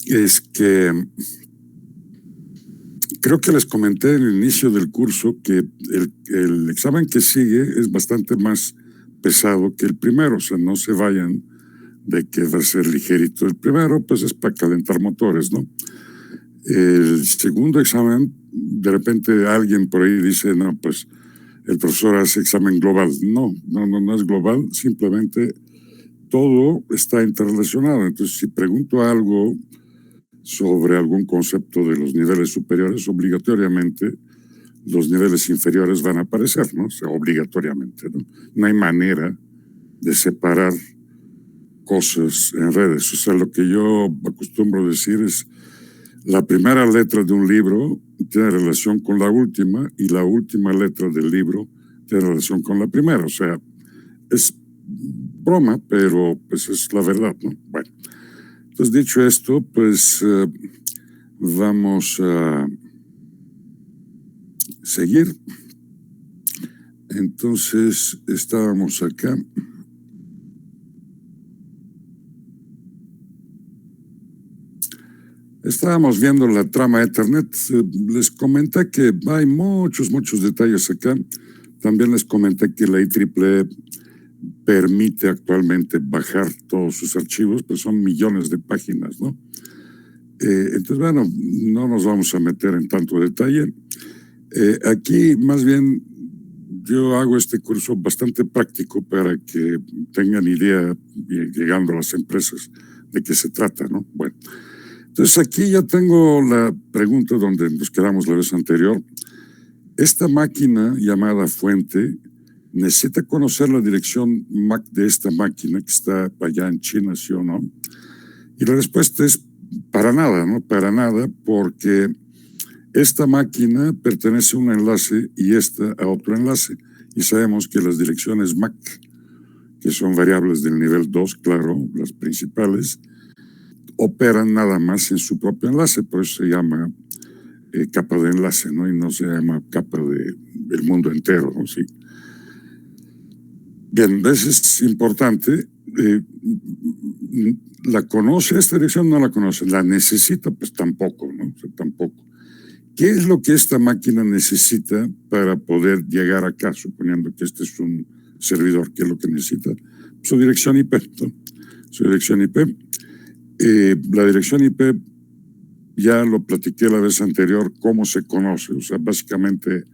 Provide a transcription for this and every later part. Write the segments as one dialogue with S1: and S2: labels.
S1: es que creo que les comenté en el inicio del curso que el examen que sigue es bastante más pesado que el primero, o sea, no se vayan de que va a ser ligerito. El primero, pues, es para calentar motores, ¿no? El segundo examen, de repente alguien por ahí dice, no, pues, el profesor hace examen global. No es global, simplemente todo está interrelacionado. Entonces, si pregunto algo sobre algún concepto de los niveles superiores, obligatoriamente los niveles inferiores van a aparecer, ¿no? O sea, obligatoriamente, ¿no? No hay manera de separar cosas en redes. O sea, lo que yo acostumbro decir es la primera letra de un libro tiene relación con la última y la última letra del libro tiene relación con la primera. O sea, es broma, pero pues es la verdad, ¿no? Bueno, entonces dicho esto, pues vamos a seguir. Entonces estábamos acá. Estábamos viendo la trama Ethernet. Les comenté que hay muchos detalles acá. También les comenté que la IEEE permite actualmente bajar todos sus archivos, pues son millones de páginas, ¿no? Entonces, bueno, no nos vamos a meter en tanto detalle. Aquí, más bien, yo hago este curso bastante práctico para que tengan idea, llegando a las empresas, de qué se trata, ¿no? Bueno, entonces aquí ya tengo la pregunta donde nos quedamos la vez anterior. Esta máquina llamada fuente necesita conocer la dirección MAC de esta máquina que está allá en China, ¿sí o no? Y la respuesta es para nada, ¿no? Para nada, porque esta máquina pertenece a un enlace y esta a otro enlace. Y sabemos que las direcciones MAC, que son variables del nivel 2, claro, las principales, operan nada más en su propio enlace, por eso se llama capa de enlace, ¿no? Y no se llama capa del mundo entero, ¿no? Sí. Bien, eso es importante. ¿La conoce esta dirección? No la conoce. ¿La necesita? Pues tampoco, ¿no? O sea, tampoco. ¿Qué es lo que esta máquina necesita para poder llegar acá, suponiendo que este es un servidor? ¿Qué es lo que necesita? Su dirección IP, ¿no? Su dirección IP. La dirección IP, ya lo platiqué la vez anterior, cómo se conoce, o sea, básicamente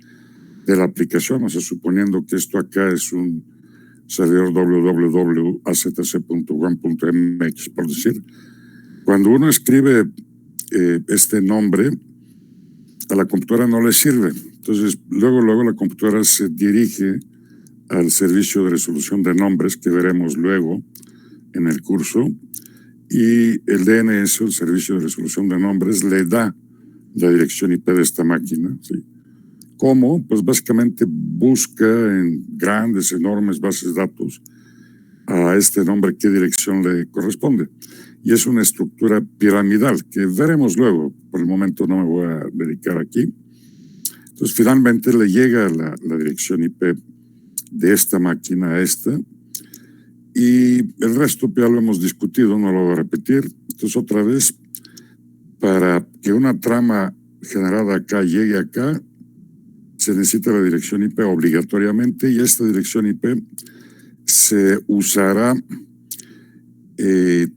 S1: de la aplicación, o sea, suponiendo que esto acá es un servidor www.azc.1.mx, por decir. Cuando uno escribe este nombre, a la computadora no le sirve. Entonces, luego la computadora se dirige al servicio de resolución de nombres que veremos luego en el curso, y el DNS, el servicio de resolución de nombres, le da la dirección IP de esta máquina, ¿sí? ¿Cómo? Pues básicamente busca en grandes, enormes bases de datos a este nombre qué dirección le corresponde. Y es una estructura piramidal que veremos luego. Por el momento no me voy a dedicar aquí. Entonces, finalmente le llega la dirección IP de esta máquina a esta, y el resto ya lo hemos discutido, no lo voy a repetir. Entonces, otra vez, para que una trama generada acá llegue acá, se necesita la dirección IP obligatoriamente, y esta dirección IP se usará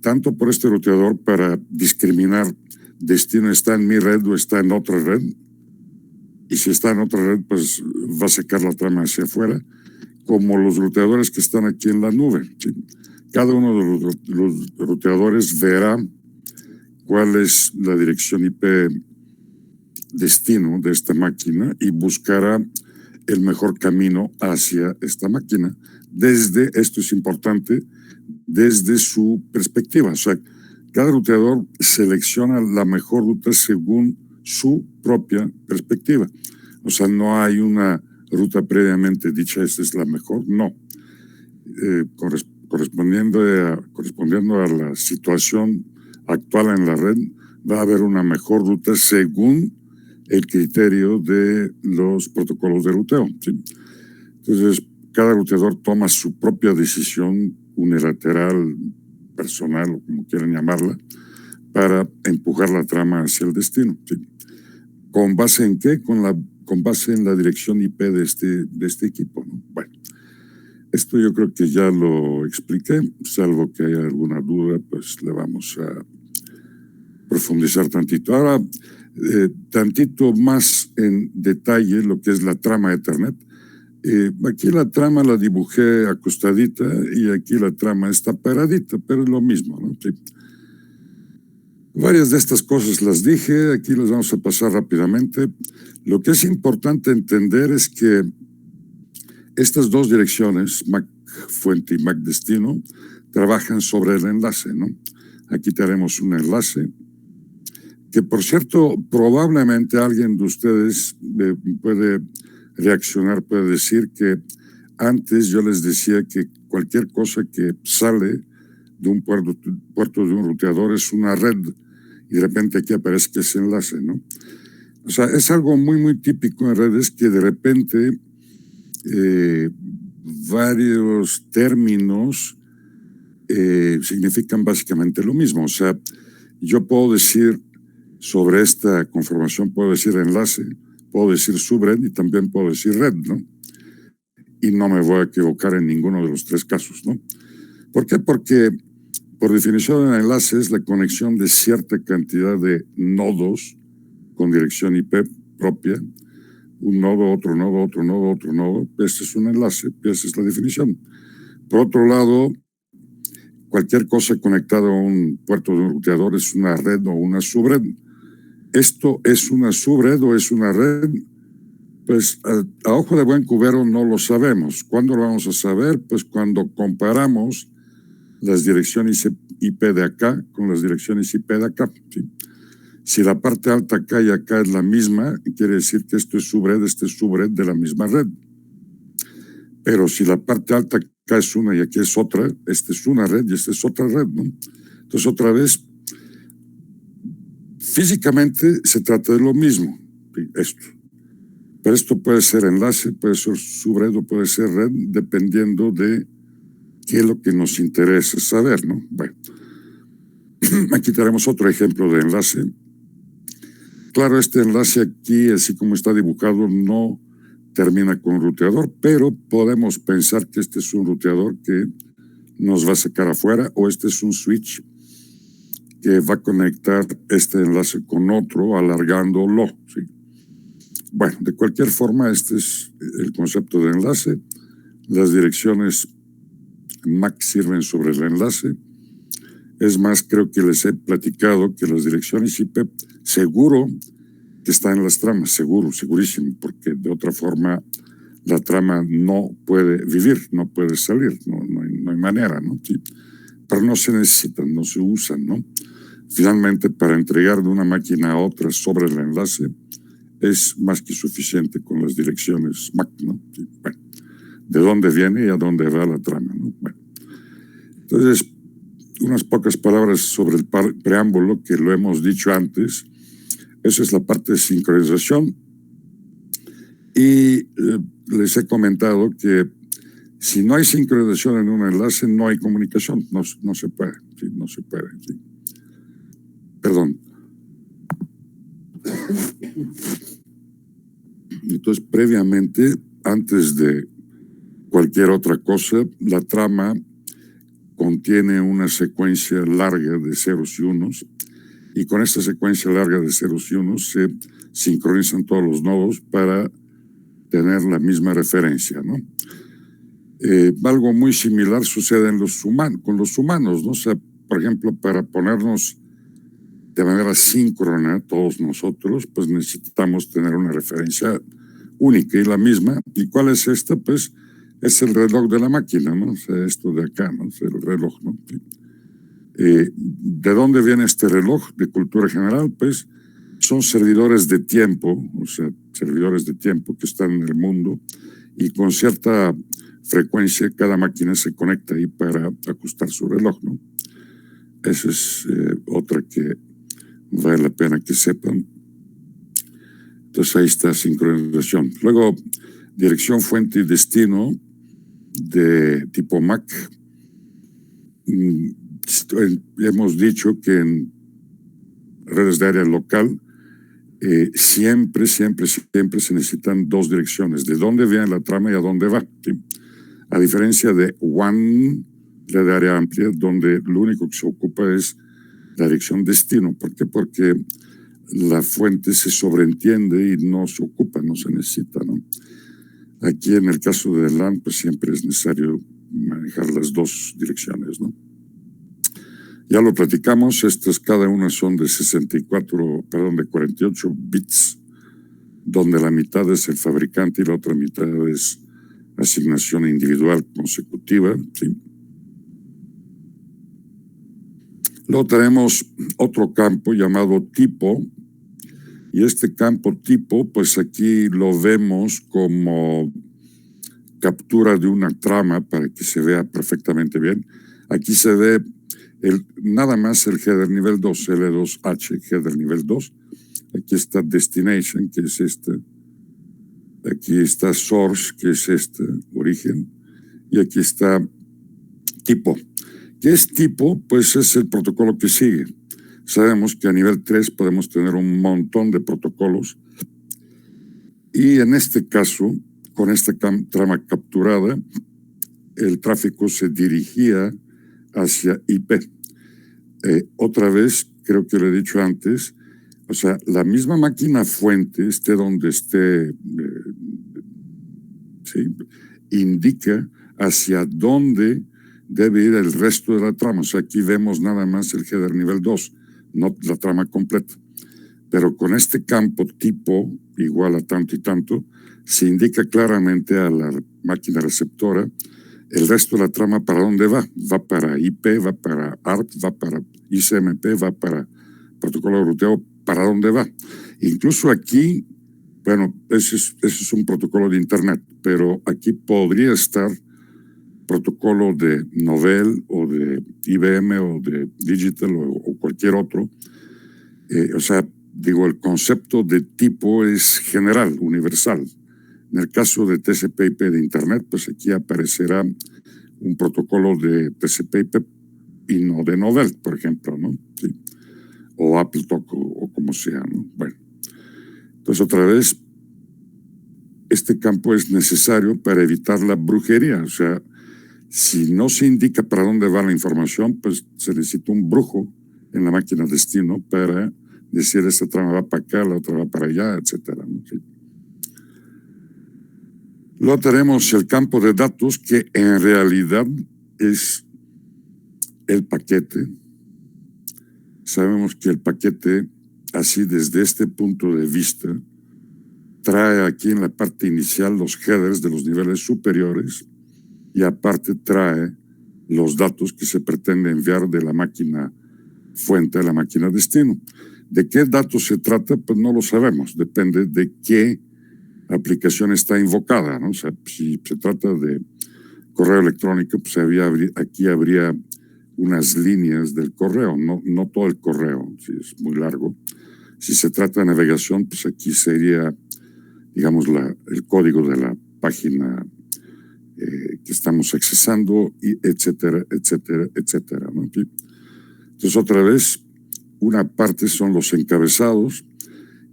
S1: tanto por este ruteador para discriminar destino está en mi red o está en otra red, y si está en otra red, pues va a sacar la trama hacia afuera, como los ruteadores que están aquí en la nube, ¿sí? Cada uno de los ruteadores verá cuál es la dirección IP destino de esta máquina y buscará el mejor camino hacia esta máquina desde, esto es importante, desde su perspectiva. O sea, cada ruteador selecciona la mejor ruta según su propia perspectiva. O sea, no hay una ruta previamente dicha, esta es la mejor, no. Correspondiendo a la situación actual en la red, va a haber una mejor ruta según el criterio de los protocolos de ruteo, ¿sí? Entonces, cada ruteador toma su propia decisión unilateral, personal o como quieran llamarla, para empujar la trama hacia el destino. ¿Sí? ¿Con base en qué? Con base en la dirección IP de este equipo, ¿no? Bueno, esto yo creo que ya lo expliqué, salvo que haya alguna duda, pues le vamos a profundizar tantito. Ahora, tantito más en detalle lo que es la trama Ethernet. Aquí la trama la dibujé acostadita y aquí la trama está paradita, pero es lo mismo, ¿no? Sí. Varias de estas cosas las dije, aquí las vamos a pasar rápidamente. Lo que es importante entender es que estas dos direcciones, MAC fuente y MAC destino, trabajan sobre el enlace, ¿no? Aquí tenemos un enlace que, por cierto, probablemente alguien de ustedes puede reaccionar, puede decir que antes yo les decía que cualquier cosa que sale de un puerto de un ruteador es una red y de repente aquí aparece ese enlace, ¿no? O sea, es algo muy, muy típico en redes que de repente varios términos significan básicamente lo mismo. O sea, yo puedo decir sobre esta conformación, puedo decir enlace, puedo decir subred y también puedo decir red, ¿no? Y no me voy a equivocar en ninguno de los tres casos, ¿no? ¿Por qué? Porque por definición un enlace es la conexión de cierta cantidad de nodos con dirección IP propia, un nodo, otro nodo, otro nodo, otro nodo. Este es un enlace, esa es la definición. Por otro lado, cualquier cosa conectada a un puerto de un ruteador es una red o una subred. ¿Esto es una subred o es una red? Pues a ojo de buen cubero no lo sabemos. ¿Cuándo lo vamos a saber? Pues cuando comparamos las direcciones IP de acá con las direcciones IP de acá. ¿Sí? Si la parte alta acá y acá es la misma, quiere decir que esto es subred, este es subred de la misma red. Pero si la parte alta acá es una y aquí es otra, esta es una red y esta es otra red, ¿no? Entonces, otra vez, físicamente se trata de lo mismo, esto. Pero esto puede ser enlace, puede ser subred o puede ser red, dependiendo de qué es lo que nos interesa saber, ¿no? Bueno, aquí tenemos otro ejemplo de enlace. Claro, este enlace aquí, así como está dibujado, no termina con ruteador, pero podemos pensar que este es un ruteador que nos va a sacar afuera, o este es un switch que va a conectar este enlace con otro, alargándolo, ¿sí? Bueno, de cualquier forma, este es el concepto de enlace. Las direcciones MAC sirven sobre el enlace. Es más, creo que les he platicado que las direcciones IP seguro que están en las tramas, seguro, segurísimo, porque de otra forma la trama no puede vivir, no puede salir, no hay manera, ¿no? Sí. Pero no se necesitan, no se usan, ¿no? Finalmente, para entregar de una máquina a otra sobre el enlace, es más que suficiente con las direcciones MAC, ¿no? Sí, bueno, de dónde viene y a dónde va la trama, ¿no? Bueno, entonces, unas pocas palabras sobre el preámbulo que lo hemos dicho antes. Esa es la parte de sincronización. Y les he comentado que si no hay sincronización en un enlace, no hay comunicación, no se puede, ¿sí? No se puede, ¿sí? Perdón. Entonces, previamente, antes de cualquier otra cosa, la trama contiene una secuencia larga de ceros y unos, y con esta secuencia larga de ceros y unos se sincronizan todos los nodos para tener la misma referencia, ¿no? Algo muy similar sucede con los humanos, ¿no? O sea, por ejemplo, para ponernos de manera síncrona todos nosotros, pues necesitamos tener una referencia única y la misma. ¿Y cuál es esta? Pues es el reloj de la máquina, ¿no? O sea, esto de acá, ¿no? O sea, el reloj, ¿no? ¿De dónde viene este reloj de cultura general? Pues son servidores de tiempo, o sea, servidores de tiempo que están en el mundo y con cierta frecuencia cada máquina se conecta ahí para ajustar su reloj, ¿no? Esa es otra que vale la pena que sepan. Entonces ahí está sincronización. Luego, dirección, fuente y destino de tipo MAC. Hemos dicho que en redes de área local, siempre se necesitan dos direcciones, de dónde viene la trama y a dónde va, ¿sí? A diferencia de WAN, red de área amplia, donde lo único que se ocupa es la dirección destino. ¿Por qué? Porque la fuente se sobreentiende y no se ocupa, no se necesita, ¿no? Aquí en el caso de LAN, pues siempre es necesario manejar las dos direcciones, ¿no? Ya lo platicamos, estas cada una son de 48 bits, donde la mitad es el fabricante y la otra mitad es asignación individual consecutiva, ¿sí? Luego tenemos otro campo llamado tipo, y este campo tipo, pues aquí lo vemos como captura de una trama para que se vea perfectamente bien. Aquí se ve nada más el header nivel 2, L2H, header nivel 2. Aquí está destination, que es este. Aquí está source, que es este, origen. Y aquí está tipo. ¿Qué es tipo? Pues es el protocolo que sigue. Sabemos que a nivel 3 podemos tener un montón de protocolos. Y en este caso, con esta trama capturada, el tráfico se dirigía hacia IP. Otra vez, creo que lo he dicho antes, o sea, la misma máquina fuente, esté donde esté, ¿sí? Indica hacia dónde debe ir el resto de la trama. O sea, aquí vemos nada más el header nivel 2, no la trama completa. Pero con este campo tipo igual a tanto y tanto, se indica claramente a la máquina receptora el resto de la trama para dónde va. Va para IP, va para ARP, va para ICMP, va para protocolo de ruteo, para dónde va. Incluso aquí, bueno, ese es un protocolo de Internet, pero aquí podría estar protocolo de Novell o de IBM o de Digital o cualquier otro. O sea, digo, el concepto de tipo es general, universal. En el caso de TCP/IP de Internet, pues aquí aparecerá un protocolo de TCP/IP y no de Novell, por ejemplo, ¿no? Sí. O AppleTalk o como sea, ¿no? Bueno, entonces otra vez, este campo es necesario para evitar la brujería. O sea, si no se indica para dónde va la información, pues se necesita un brujo en la máquina destino para decir esta trama va para acá, la otra va para allá, etcétera, ¿no? Sí. Luego tenemos el campo de datos, que en realidad es el paquete. Sabemos que el paquete, así desde este punto de vista, trae aquí en la parte inicial los headers de los niveles superiores y aparte trae los datos que se pretende enviar de la máquina fuente a la máquina destino. ¿De qué datos se trata? Pues no lo sabemos, depende de qué aplicación está invocada, ¿no? O sea, si se trata de correo electrónico, pues aquí habría unas líneas del correo, no todo el correo, si es muy largo. Si se trata de navegación, pues aquí sería, digamos, el código de la página que estamos accesando, y etcétera, etcétera, etcétera, ¿no? Entonces, otra vez, una parte son los encabezados.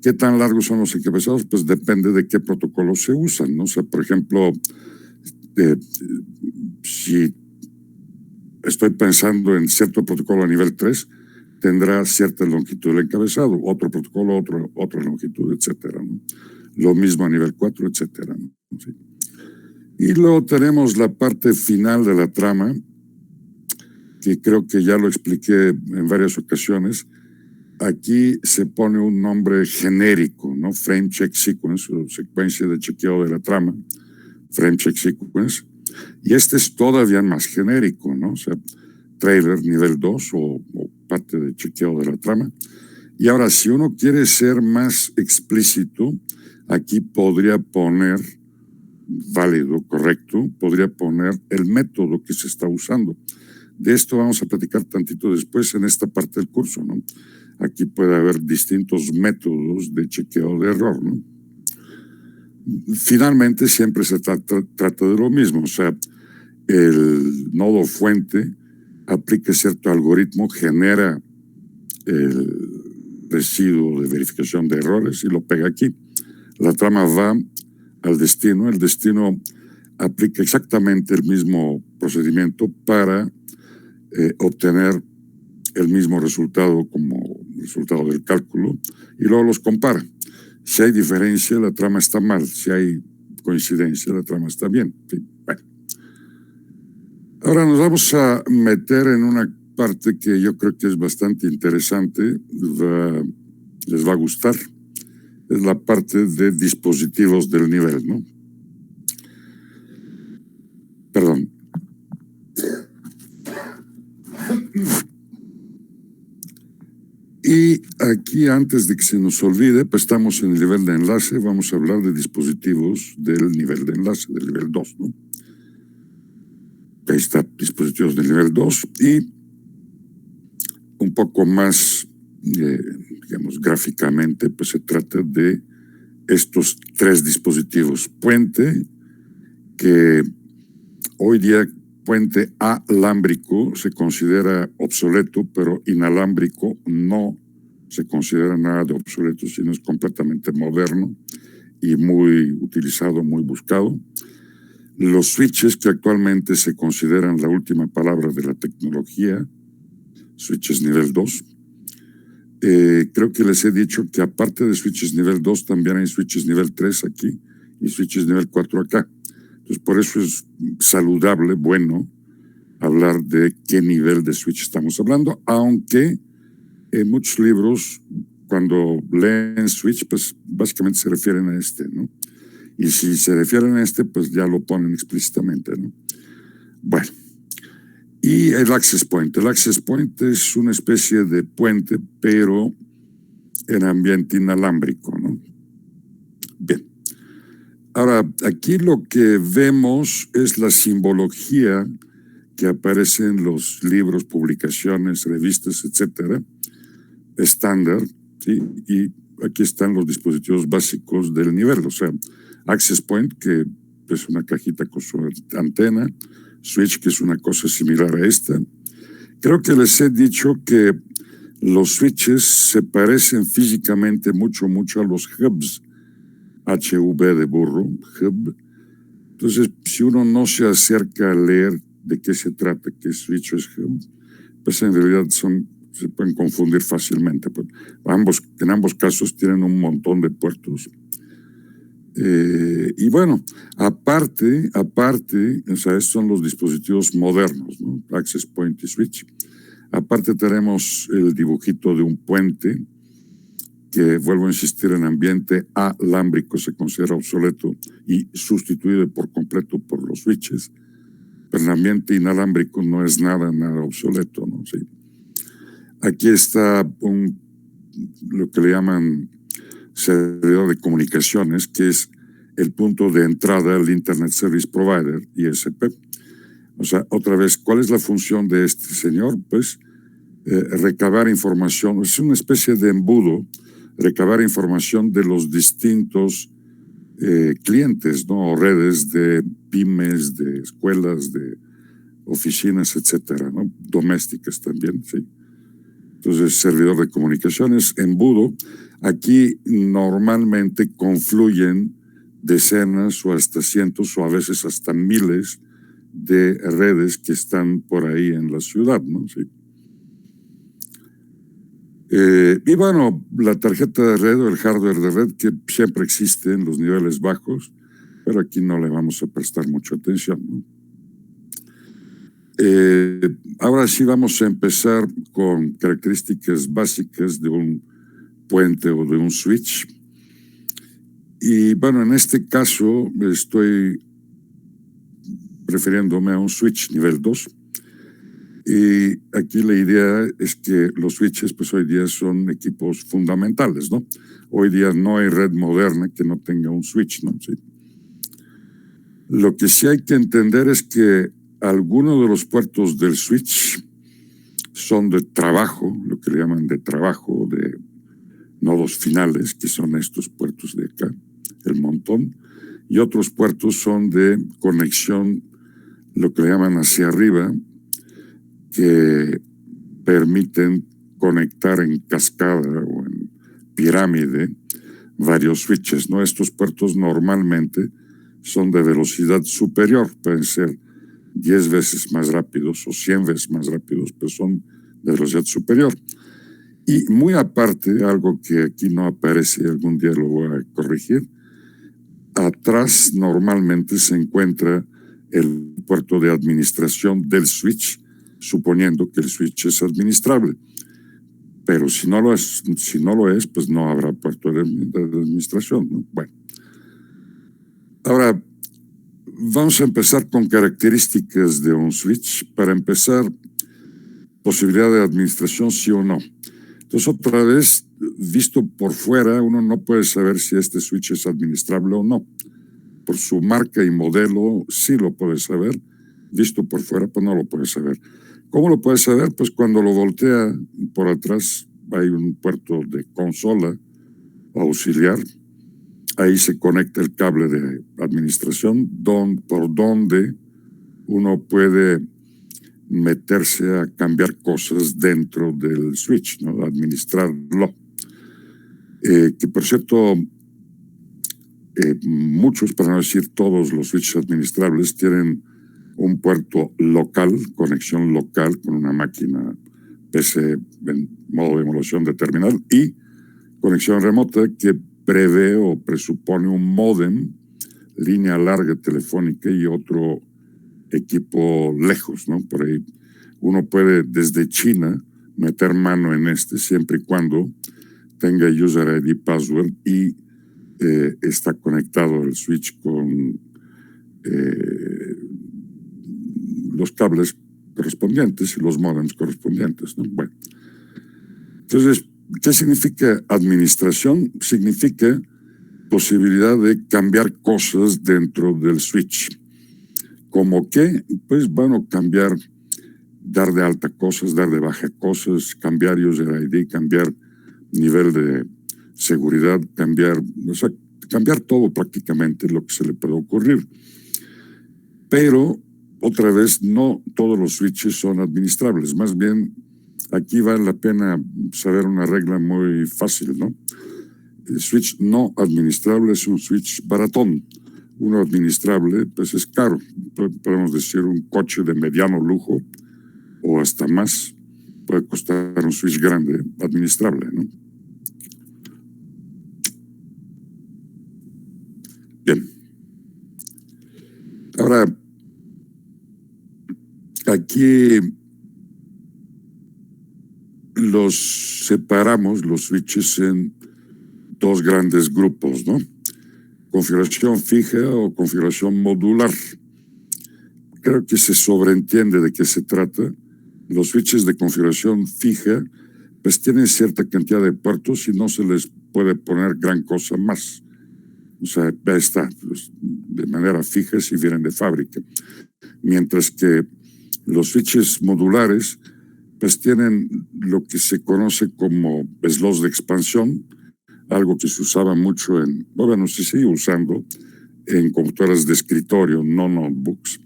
S1: ¿Qué tan largos son los encabezados? Pues depende de qué protocolos se usan, ¿no? O sea, por ejemplo, si estoy pensando en cierto protocolo a nivel 3, tendrá cierta longitud del encabezado, otro protocolo, otra longitud, etcétera, ¿no? Lo mismo a nivel 4, etcétera, ¿no? Sí. Y luego tenemos la parte final de la trama, que creo que ya lo expliqué en varias ocasiones. Aquí se pone un nombre genérico, ¿no? Frame Check Sequence, o secuencia de chequeo de la trama, Frame Check Sequence. Y este es todavía más genérico, ¿no? O sea, trailer nivel 2 o parte de chequeo de la trama. Y ahora, si uno quiere ser más explícito, aquí podría poner, válido, correcto, podría poner el método que se está usando. De esto vamos a platicar tantito después en esta parte del curso, ¿no? Aquí puede haber distintos métodos de chequeo de error, ¿no? Finalmente, siempre se trata de lo mismo, o sea, el nodo fuente aplica cierto algoritmo, genera residuo de verificación de errores y lo pega aquí. La trama va al destino, el destino aplica exactamente el mismo procedimiento para obtener el mismo resultado como resultado del cálculo y luego los compara. Si hay diferencia, la trama está mal. Si hay coincidencia, la trama está bien. Sí, bueno. Ahora nos vamos a meter en una parte que yo creo que es bastante interesante. Les va a gustar. Es la parte de dispositivos del nivel, ¿no? Perdón. Y aquí, antes de que se nos olvide, pues estamos en el nivel de enlace, vamos a hablar de dispositivos del nivel de enlace, del nivel 2, ¿no? Ahí está, dispositivos del nivel 2 y un poco más, digamos, gráficamente, pues se trata de estos tres dispositivos. Puente, que hoy día puente alámbrico se considera obsoleto, pero inalámbrico no se considera nada de obsoleto, sino es completamente moderno y muy utilizado, muy buscado. Los switches, que actualmente se consideran la última palabra de la tecnología, switches nivel 2. Creo que les he dicho que aparte de switches nivel 2, también hay switches nivel 3 aquí y switches nivel 4 acá. Entonces, por eso es saludable, bueno, hablar de qué nivel de switch estamos hablando, aunque en muchos libros, cuando leen switch, pues básicamente se refieren a este, ¿no? Y si se refieren a este, pues ya lo ponen explícitamente, ¿no? Bueno, y el access point. El access point es una especie de puente, pero en ambiente inalámbrico, ¿no? Bien. Ahora, aquí lo que vemos es la simbología que aparece en los libros, publicaciones, revistas, etcétera, estándar, ¿sí? Y aquí están los dispositivos básicos del nivel, o sea, access point, que es una cajita con su antena, switch, que es una cosa similar a esta. Creo que les he dicho que los switches se parecen físicamente mucho a los hubs, HV de burro, hub. Entonces, si uno no se acerca a leer de qué se trata, qué switch es hub, pues en realidad se pueden confundir fácilmente. Pues en ambos casos tienen un montón de puertos. Y bueno, aparte, o sea, estos son los dispositivos modernos, ¿no? Access point y switch. Aparte tenemos el dibujito de un puente que, vuelvo a insistir, en ambiente alámbrico se considera obsoleto y sustituido por completo por los switches. Pero en ambiente inalámbrico no es nada obsoleto, ¿no? Sí. Aquí está lo que le llaman servidor de comunicaciones, que es el punto de entrada al Internet Service Provider, ISP. O sea, otra vez, ¿cuál es la función de este señor? Pues recabar información, es una especie de embudo, recabar información de los distintos clientes, ¿no? O redes de pymes, de escuelas, de oficinas, etcétera, ¿no? Domésticas también, sí. Entonces, servidor de comunicaciones, embudo. Aquí normalmente confluyen decenas o hasta cientos o a veces hasta miles de redes que están por ahí en la ciudad, ¿no? Sí. Y bueno, la tarjeta de red o el hardware de red que siempre existe en los niveles bajos, pero aquí no le vamos a prestar mucha atención, ¿no? Ahora sí vamos a empezar con características básicas de un puente o de un switch. Y bueno, en este caso estoy refiriéndome a un switch nivel 2. Y aquí la idea es que los switches pues hoy día son equipos fundamentales, ¿no? Hoy día no hay red moderna que no tenga un switch, ¿no? Sí. Lo que sí hay que entender es que algunos de los puertos del switch son de trabajo, lo que le llaman de trabajo, de nodos finales, que son estos puertos de acá, el montón, y otros puertos son de conexión, lo que le llaman hacia arriba, que permiten conectar en cascada o en pirámide varios switches, ¿no? Estos puertos normalmente son de velocidad superior, pueden ser 10 veces más rápidos o 100 veces más rápidos, pero son de velocidad superior. Y muy aparte, algo que aquí no aparece, algún día lo voy a corregir, atrás normalmente se encuentra el puerto de administración del switch, suponiendo que el switch es administrable. Pero si no lo es, pues no habrá puerto de administración, ¿no? Bueno. Ahora, vamos a empezar con características de un switch. Para empezar, posibilidad de administración, sí o no. Entonces, otra vez, visto por fuera, uno no puede saber si este switch es administrable o no. Por su marca y modelo, sí lo puede saber. Visto por fuera, pues no lo puede saber. ¿Cómo lo puede saber? Pues cuando lo voltea por atrás, hay un puerto de consola auxiliar. Ahí se conecta el cable de administración, por donde uno puede meterse a cambiar cosas dentro del switch, ¿no? Administrarlo. Que por cierto, muchos, para no decir todos los switches administrables, tienen un puerto local, conexión local con una máquina PC en modo de emulación de terminal, y conexión remota que prevé o presupone un módem, línea larga telefónica y otro equipo lejos, ¿no? Por ahí uno puede desde China meter mano en siempre y cuando tenga user ID password y está conectado el switch con los cables correspondientes y los modems correspondientes, ¿no? Bueno, entonces, ¿qué significa administración? Significa posibilidad de cambiar cosas dentro del switch. ¿Cómo qué? Pues, bueno, cambiar, dar de alta cosas, dar de baja cosas, cambiar user ID, cambiar nivel de seguridad, cambiar todo prácticamente lo que se le puede ocurrir. Pero, otra vez, no todos los switches son administrables. Más bien, aquí vale la pena saber una regla muy fácil, ¿no? El switch no administrable es un switch baratón. Uno administrable, pues es caro. Podemos decir un coche de mediano lujo o hasta más puede costar un switch grande administrable, ¿no? Bien. Ahora, aquí separamos los switches en dos grandes grupos, ¿no? Configuración fija o configuración modular. Creo que se sobreentiende de qué se trata. Los switches de configuración fija pues tienen cierta cantidad de puertos y no se les puede poner gran cosa más. O sea, ya está, pues, de manera fija si vienen de fábrica. Mientras que los switches modulares pues tienen lo que se conoce como slots de expansión, algo que se usaba mucho bueno, se sigue usando en computadoras de escritorio, no notebooks.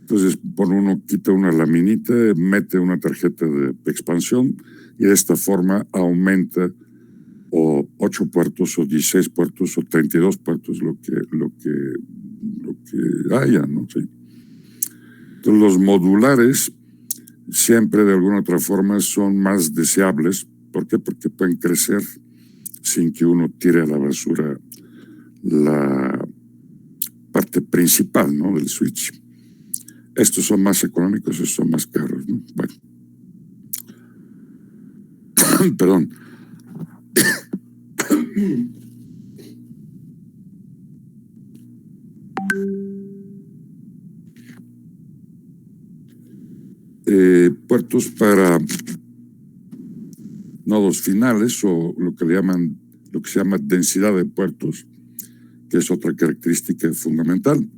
S1: Entonces, uno quita una laminita, mete una tarjeta de expansión y de esta forma aumenta o 8 puertos o 16 puertos o 32 puertos, lo que haya, ¿no? Sí. Entonces, los modulares siempre de alguna otra forma son más deseables. ¿Por qué? Porque pueden crecer sin que uno tire a la basura la parte principal, ¿no? Del switch. Estos son más económicos, estos son más caros, ¿no? Bueno. Perdón. Puertos para nodos finales o lo que se llama densidad de puertos, que es otra característica fundamental.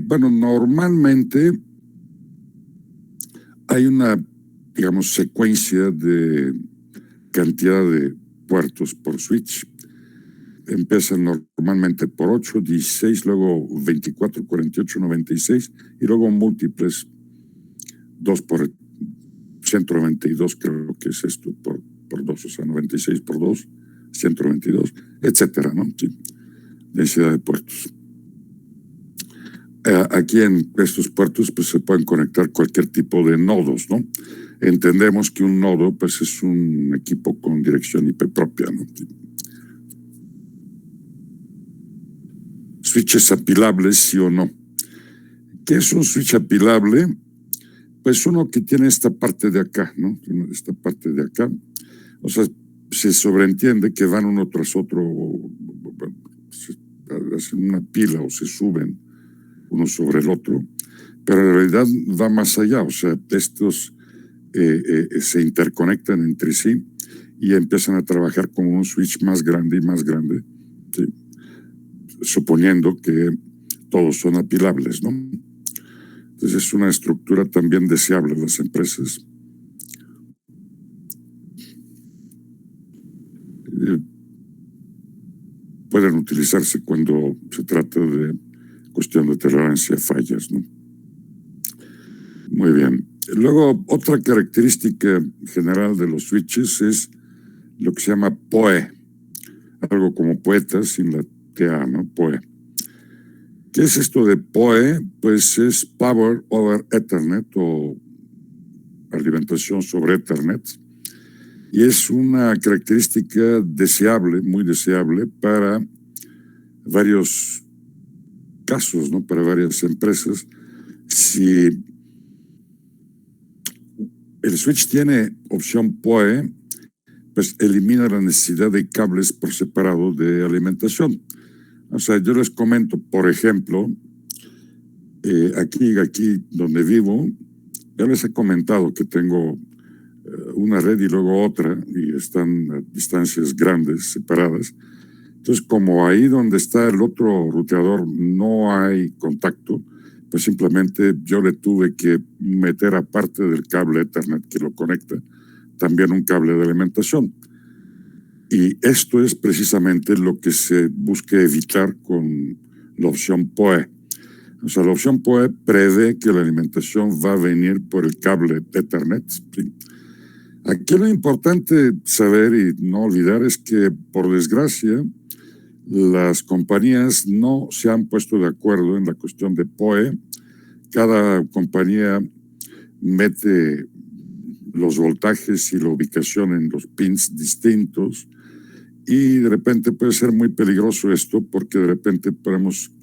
S1: Bueno, normalmente hay una, digamos, secuencia de cantidad de puertos por switch. Empiezan normalmente por 8, 16, luego 24, 48, 96 y luego múltiples, 2 por 192, creo que es esto, por por 2, o sea, 96 por 2, 122, etcétera, ¿no? Sí, densidad de puertos. Aquí en estos puertos pues se pueden conectar cualquier tipo de nodos, ¿no? Entendemos que un nodo pues es un equipo con dirección IP propia, ¿no? Switches apilables, sí o no. ¿Qué es un switch apilable? Pues uno que tiene esta parte de acá, ¿no? Esta parte de acá. O sea, se sobreentiende que van uno tras otro, hacen una pila o se suben uno sobre el otro, pero en realidad va más allá. O sea, estos se interconectan entre sí y empiezan a trabajar como un switch más grande y más grande, ¿sí? Suponiendo que todos son apilables, ¿no? Entonces es una estructura también deseable en las empresas. Pueden utilizarse cuando se trata de cuestión de tolerancia a fallas, ¿no? Muy bien. Luego, otra característica general de los switches es lo que se llama PoE, algo como poeta sin la TA, ¿no? PoE. ¿Qué es esto de PoE? Pues es Power over Ethernet o alimentación sobre Ethernet. Y es una característica deseable, muy deseable para varios casos, ¿no? Para varias empresas. Si el switch tiene opción PoE, pues elimina la necesidad de cables por separado de alimentación. O sea, yo les comento, por ejemplo, aquí donde vivo, ya les he comentado que tengo una red y luego otra, y están a distancias grandes, separadas. Entonces, como ahí donde está el otro ruteador no hay contacto, pues simplemente yo le tuve que meter aparte del cable Ethernet que lo conecta, también un cable de alimentación. Y esto es precisamente lo que se busca evitar con la opción PoE. O sea, la opción PoE prevé que la alimentación va a venir por el cable Ethernet, ¿sí? Aquí lo importante saber y no olvidar es que, por desgracia, las compañías no se han puesto de acuerdo en la cuestión de PoE. Cada compañía mete los voltajes y la ubicación en los pins distintos y de repente puede ser muy peligroso esto porque de repente podemos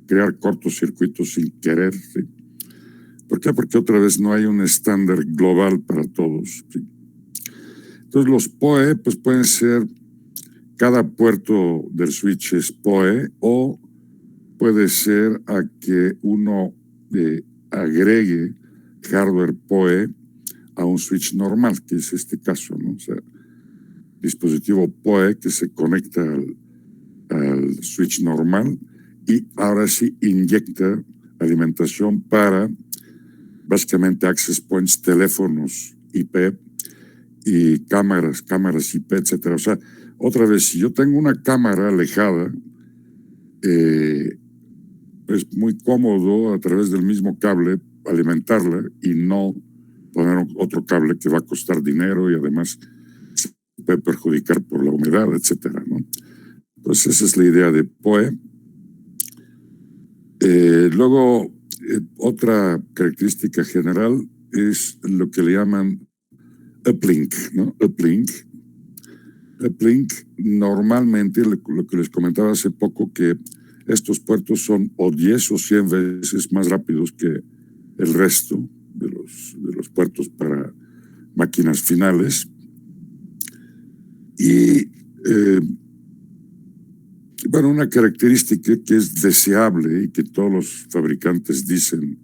S1: crear cortocircuitos sin querer, ¿sí? ¿Por qué? Porque otra vez no hay un estándar global para todos, ¿sí? Entonces los PoE pues pueden ser, cada puerto del switch es PoE, o puede ser a que uno agregue hardware PoE a un switch normal, que es este caso, ¿no? O sea, dispositivo PoE que se conecta al switch normal y ahora sí inyecta alimentación para básicamente access points, teléfonos IP y cámaras IP, etcétera. O sea, otra vez, si yo tengo una cámara alejada, es muy cómodo a través del mismo cable alimentarla y no poner otro cable que va a costar dinero y además se puede perjudicar por la humedad, etcétera, ¿no? Entonces esa es la idea de PoE. Luego, otra característica general es lo que le llaman uplink, ¿no? Uplink normalmente, lo que les comentaba hace poco, que estos puertos son o 10 o 100 veces más rápidos que el resto de los puertos para máquinas finales. Y bueno, una característica que es deseable y que todos los fabricantes dicen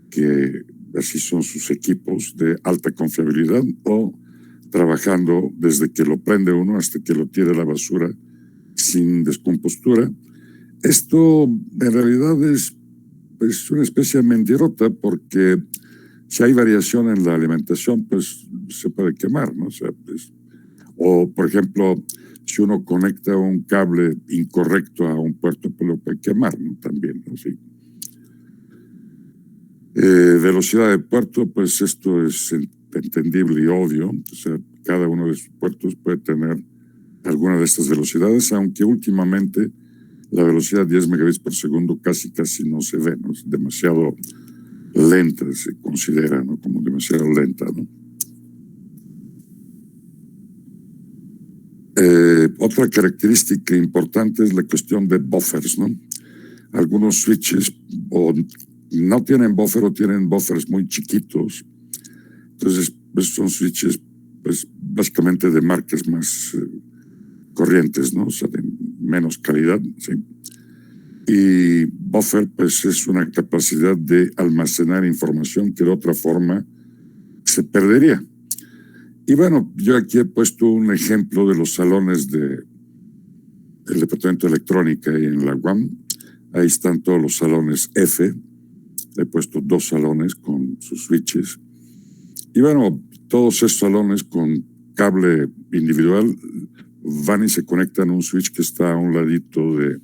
S1: que así son sus equipos de alta confiabilidad, o trabajando desde que lo prende uno hasta que lo tire a la basura sin descompostura. Esto en realidad es pues, una especie de mentirota, porque si hay variación en la alimentación, pues se puede quemar, ¿no? O sea, pues, o por ejemplo, si uno conecta un cable incorrecto a un puerto, pues lo puede quemar, ¿no? También, ¿no? Sí. Velocidad de puerto, pues esto es entendible y obvio. O sea, cada uno de sus puertos puede tener alguna de estas velocidades, aunque últimamente la velocidad 10 megabits por segundo casi no se ve, ¿no? Es demasiado lenta, se considera, ¿no? Como demasiado lenta, ¿no? Otra característica importante es la cuestión de buffers, ¿no? Algunos switches o no tienen buffer o tienen buffers muy chiquitos. Entonces, pues son switches, pues, básicamente de marcas más corrientes, ¿no? O sea, de menos calidad, ¿sí? Y buffer, pues, es una capacidad de almacenar información que de otra forma se perdería. Y bueno, yo aquí he puesto un ejemplo de los salones del Departamento de Electrónica y en la UAM. Ahí están todos los salones F. He puesto 2 salones con sus switches. Y bueno, todos esos salones con cable individual van y se conectan a un switch que está a un ladito de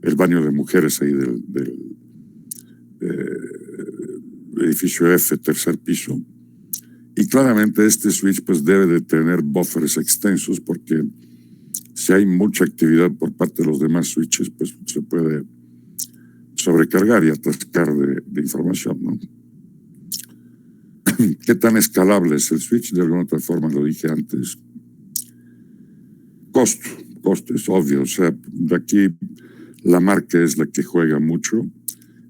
S1: el baño de mujeres ahí del edificio F, tercer piso. Y claramente este switch pues debe de tener buffers extensos porque si hay mucha actividad por parte de los demás switches, pues se puede sobrecargar y atascar de información, ¿no? ¿Qué tan escalable es el switch? De alguna otra forma lo dije antes. Costo es obvio. O sea, de aquí la marca es la que juega mucho.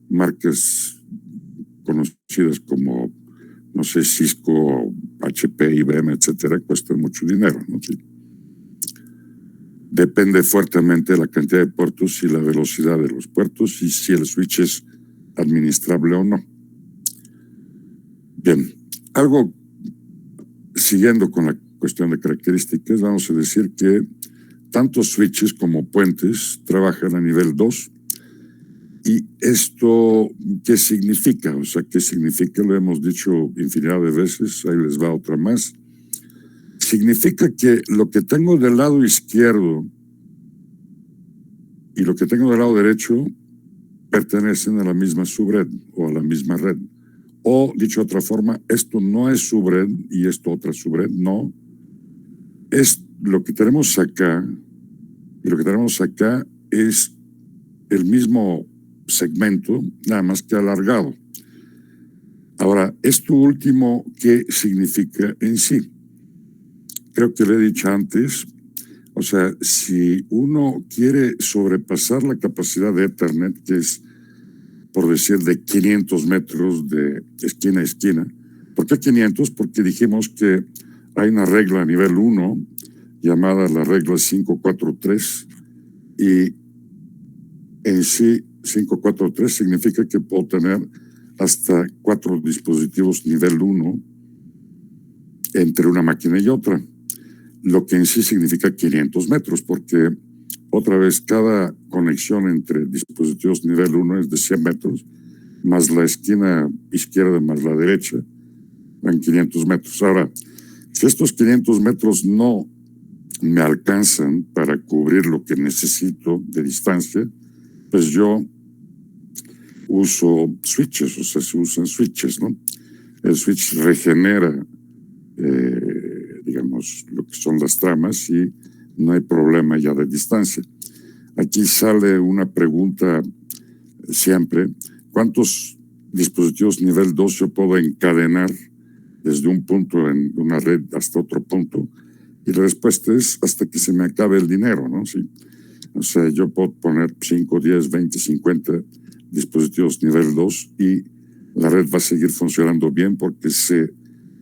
S1: Marcas conocidas como, no sé, Cisco, HP, IBM, etcétera, cuestan mucho dinero, ¿no? Sí. Depende fuertemente de la cantidad de puertos y la velocidad de los puertos y si el switch es administrable o no. Bien, algo siguiendo con la cuestión de características, vamos a decir que tanto switches como puentes trabajan a nivel 2. ¿Y esto qué significa? O sea, ¿qué significa? Lo hemos dicho infinidad de veces, ahí les va otra más. Significa que lo que tengo del lado izquierdo y lo que tengo del lado derecho pertenecen a la misma subred o a la misma red. O, dicho de otra forma, esto no es subred y esto otra subred, no. Es lo que tenemos acá y lo que tenemos acá es el mismo segmento, nada más que alargado. Ahora, esto último, ¿qué significa en sí? Creo que le he dicho antes, o sea, si uno quiere sobrepasar la capacidad de Ethernet, que es, por decir, de 500 metros de esquina a esquina. ¿Por qué 500? Porque dijimos que hay una regla a nivel 1 llamada la regla 543 y en sí 543 significa que puedo tener hasta 4 dispositivos nivel 1 entre una máquina y otra, lo que en sí significa 500 metros, porque otra vez cada conexión entre dispositivos nivel 1 es de 100 metros, más la esquina izquierda más la derecha, en 500 metros. Ahora, si estos 500 metros no me alcanzan para cubrir lo que necesito de distancia, pues yo uso switches, o sea, se usan switches, ¿no? El switch regenera, digamos, lo que son las tramas y no hay problema ya de distancia. Aquí sale una pregunta siempre, ¿cuántos dispositivos nivel 2 yo puedo encadenar desde un punto en una red hasta otro punto? Y la respuesta es hasta que se me acabe el dinero, ¿no? Sí. O sea, yo puedo poner 5, 10, 20, 50 dispositivos nivel 2 y la red va a seguir funcionando bien porque se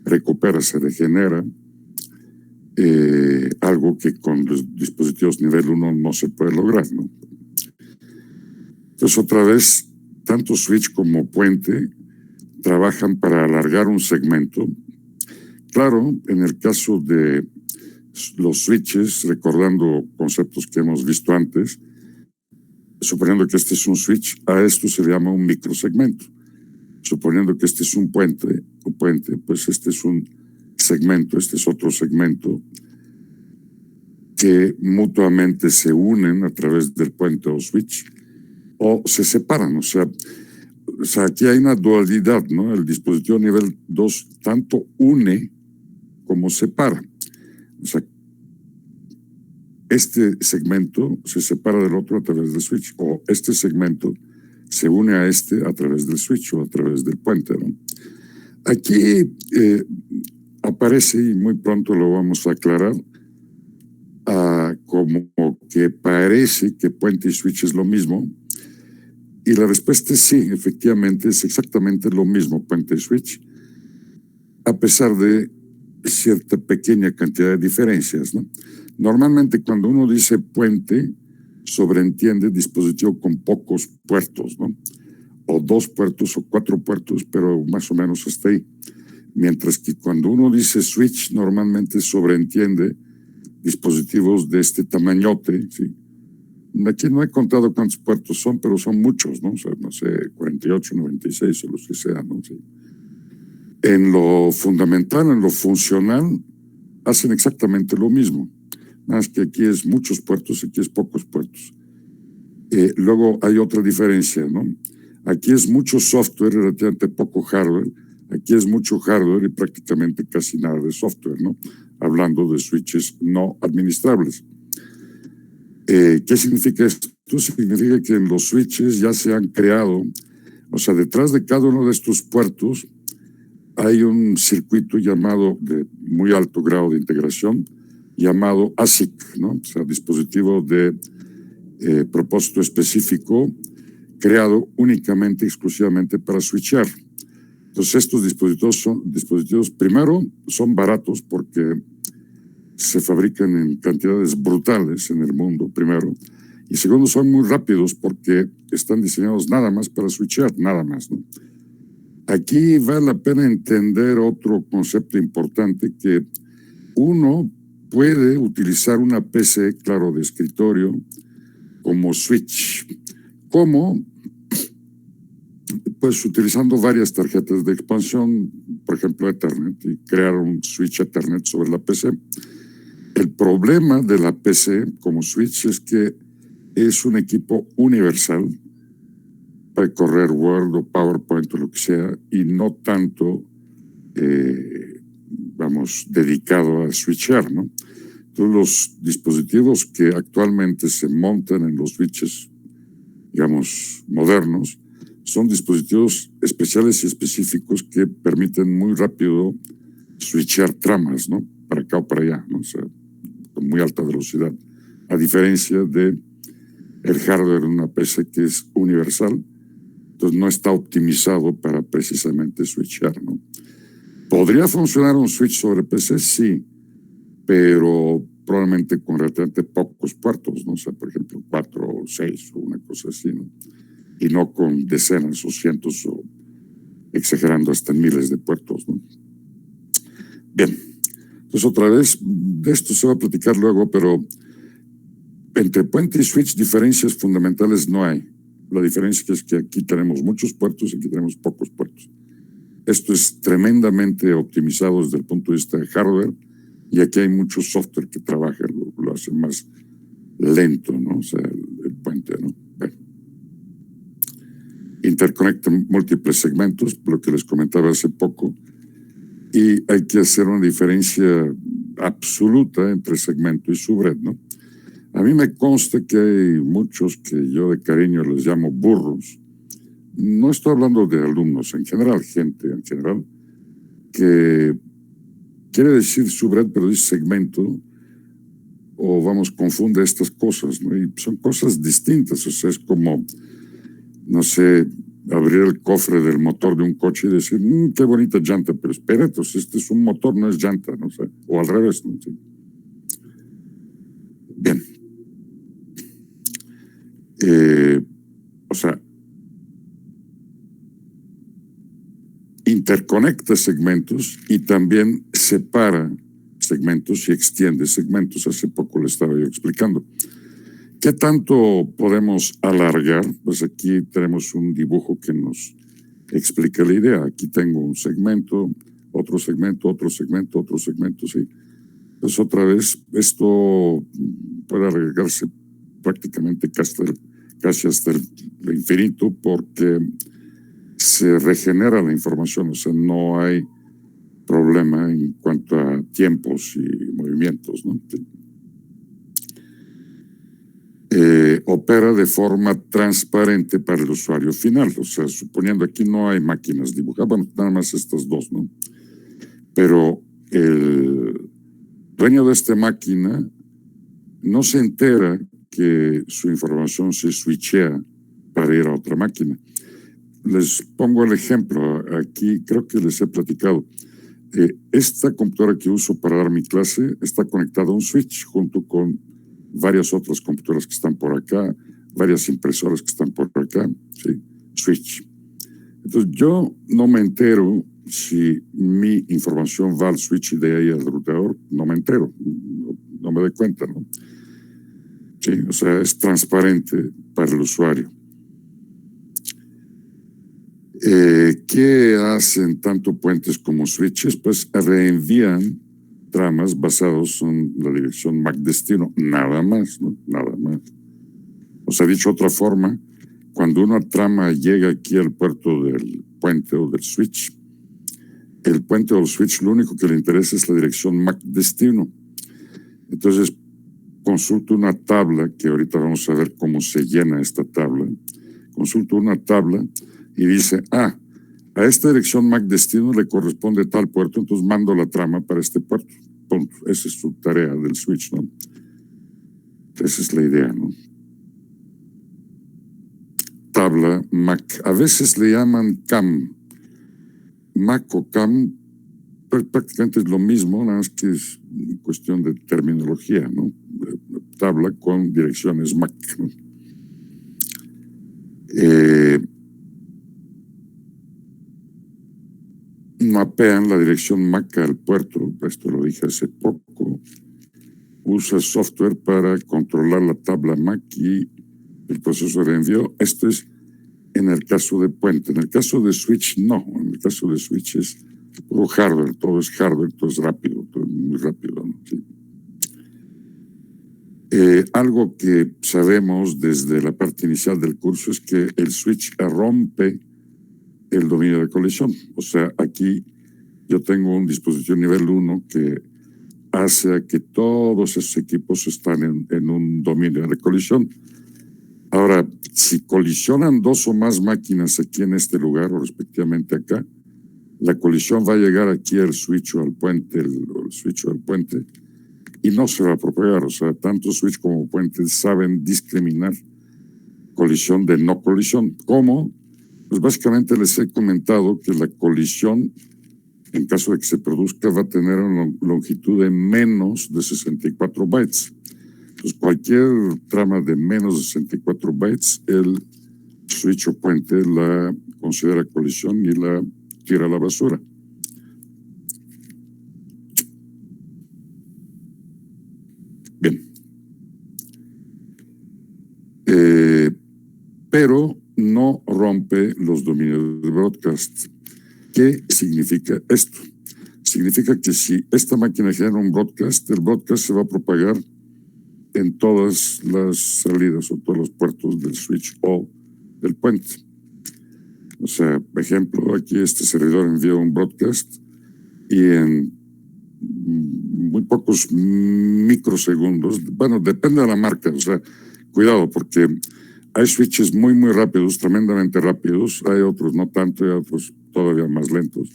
S1: recupera, se regenera, algo que con los dispositivos nivel 1 no se puede lograr, ¿no? Entonces, otra vez, tanto switch como puente trabajan para alargar un segmento. Claro, en el caso de los switches, recordando conceptos que hemos visto antes, suponiendo que este es un switch, a esto se le llama un microsegmento. Suponiendo que este es un puente, pues este es un segmento, este es otro segmento, que mutuamente se unen a través del puente o switch, o se separan. O sea, aquí hay una dualidad, ¿no? El dispositivo nivel 2 tanto une como separa. O sea, este segmento se separa del otro a través del switch, o este segmento se une a este a través del switch o a través del puente, ¿no? Aquí aparece, y muy pronto lo vamos a aclarar, como que parece que puente y switch es lo mismo, y la respuesta es sí, efectivamente es exactamente lo mismo puente y switch, a pesar de cierta pequeña cantidad de diferencias, ¿no? Normalmente cuando uno dice puente, sobreentiende dispositivo con pocos puertos, ¿no? O 2 puertos o 4 puertos, pero más o menos hasta ahí. Mientras que cuando uno dice switch, normalmente sobreentiende dispositivos de este tamañote, ¿sí? Aquí no he contado cuántos puertos son, pero son muchos, ¿no? O sea, no sé, 48, 96 o los que sean, ¿no? Sí. En lo fundamental, en lo funcional, hacen exactamente lo mismo. Nada más que aquí es muchos puertos, aquí es pocos puertos. Luego hay otra diferencia, ¿no? Aquí es mucho software y relativamente poco hardware. Aquí es mucho hardware y prácticamente casi nada de software, ¿no? Hablando de switches no administrables. ¿Qué significa esto? Significa que en los switches ya se han creado, o sea, detrás de cada uno de estos puertos hay un circuito llamado de muy alto grado de integración, llamado ASIC, ¿no? O sea, dispositivo de propósito específico, creado únicamente, exclusivamente para switchar. Entonces, estos dispositivos, primero, son baratos porque se fabrican en cantidades brutales en el mundo, primero. Y segundo, son muy rápidos porque están diseñados nada más para switchar, nada más, ¿no? Aquí vale la pena entender otro concepto importante, que uno puede utilizar una PC, claro, de escritorio, como switch, como pues utilizando varias tarjetas de expansión, por ejemplo Ethernet, y crear un switch Ethernet sobre la PC. El problema de la PC como switch es que es un equipo universal para correr Word o PowerPoint o lo que sea, y no tanto, dedicado a switchar, ¿no? Entonces, los dispositivos que actualmente se montan en los switches, digamos, modernos, son dispositivos especiales y específicos que permiten muy rápido switchar tramas, ¿no? Para acá o para allá, ¿no? O sea, con muy alta velocidad. A diferencia de el hardware de una PC que es universal, entonces no está optimizado para precisamente switchar, ¿no? ¿Podría funcionar un switch sobre PC? Sí, pero probablemente con relativamente pocos puertos, ¿no? O sea, por ejemplo, 4 o 6 o una cosa así, ¿no? Y no con decenas o cientos o exagerando hasta miles de puertos, ¿no? Bien, entonces otra vez, de esto se va a platicar luego, pero entre puente y switch diferencias fundamentales no hay. La diferencia es que aquí tenemos muchos puertos y aquí tenemos pocos puertos. Esto es tremendamente optimizado desde el punto de vista de hardware, y aquí hay mucho software que trabaja, lo hace más lento, ¿no? O sea, el puente, ¿no? Bueno. Interconecta múltiples segmentos, lo que les comentaba hace poco, y hay que hacer una diferencia absoluta entre segmento y subred, ¿no? A mí me consta que hay muchos que yo de cariño les llamo burros. No estoy hablando de alumnos, en general, gente en general, que quiere decir subred, pero dice segmento, o confunde estas cosas, ¿no? Y son cosas distintas, o sea, es como, no sé, abrir el cofre del motor de un coche y decir, qué bonita llanta, pero espérate, entonces este es un motor, no es llanta, ¿no? O al revés, ¿no? Sí. Bien. O sea, interconecta segmentos y también separa segmentos y extiende segmentos. Hace poco le estaba yo explicando. ¿Qué tanto podemos alargar? Pues aquí tenemos un dibujo que nos explica la idea. Aquí tengo un segmento, otro segmento, otro segmento, otro segmento, sí. Pues otra vez, esto puede alargarse prácticamente casi hasta el infinito, porque se regenera la información, o sea, no hay problema en cuanto a tiempos y movimientos, ¿no? Opera de forma transparente para el usuario final. O sea, suponiendo aquí no hay máquinas dibujadas, bueno, nada más estas dos, ¿no? Pero el dueño de esta máquina no se entera que su información se switchea para ir a otra máquina. Les pongo el ejemplo, aquí creo que les he platicado. Esta computadora que uso para dar mi clase está conectada a un switch junto con varias otras computadoras que están por acá, varias impresoras que están por acá, ¿sí? Switch. Entonces yo no me entero si mi información va al switch y de ahí al routador, no me entero, no me doy cuenta, ¿no? Sí, o sea, es transparente para el usuario. ¿Qué hacen tanto puentes como switches? Pues reenvían tramas basados en la dirección MAC destino, nada más, ¿no? Nada más. O sea, dicho de otra forma, cuando una trama llega aquí al puerto del puente o del switch, el puente o el switch lo único que le interesa es la dirección MAC destino. Entonces, consulto una tabla, que ahorita vamos a ver cómo se llena esta tabla. Consulto una tabla y dice, a esta dirección MAC destino le corresponde tal puerto, entonces mando la trama para este puerto. Punto. Esa es su tarea del switch, ¿no? Esa es la idea, ¿no? Tabla MAC. A veces le llaman CAM. MAC o CAM prácticamente es lo mismo, nada más que es cuestión de terminología, ¿no? Tabla con direcciones MAC, ¿no? Mapean la dirección MAC al puerto, esto lo dije hace poco. Usa software para controlar la tabla MAC y el proceso de envío. Esto es en el caso de puente. En el caso de switch, no. En el caso de switch es puro hardware, todo es rápido, todo es muy rápido, ¿no? Sí. Algo que sabemos desde la parte inicial del curso es que el switch rompe el dominio de colisión. O sea, aquí yo tengo un dispositivo nivel 1 que hace a que todos esos equipos están en un dominio de colisión. Ahora, si colisionan dos o más máquinas aquí en este lugar o respectivamente acá, la colisión va a llegar aquí al switch o al puente, el switch o al puente, y no se va a propagar. O sea, tanto switch como puente saben discriminar colisión de no colisión. ¿Cómo? Pues básicamente les he comentado que la colisión, en caso de que se produzca, va a tener una longitud de menos de 64 bytes. Entonces, cualquier trama de menos de 64 bytes, el switch o puente la considera colisión y la tira a la basura. Bien. Pero no rompe los dominios de broadcast. ¿Qué significa esto? Significa que si esta máquina genera un broadcast, el broadcast se va a propagar en todas las salidas o todos los puertos del switch o del puente. O sea, por ejemplo, aquí este servidor envía un broadcast y en muy pocos microsegundos, bueno, depende de la marca, o sea, cuidado, porque hay switches muy, muy rápidos, tremendamente rápidos, hay otros no tanto y otros todavía más lentos.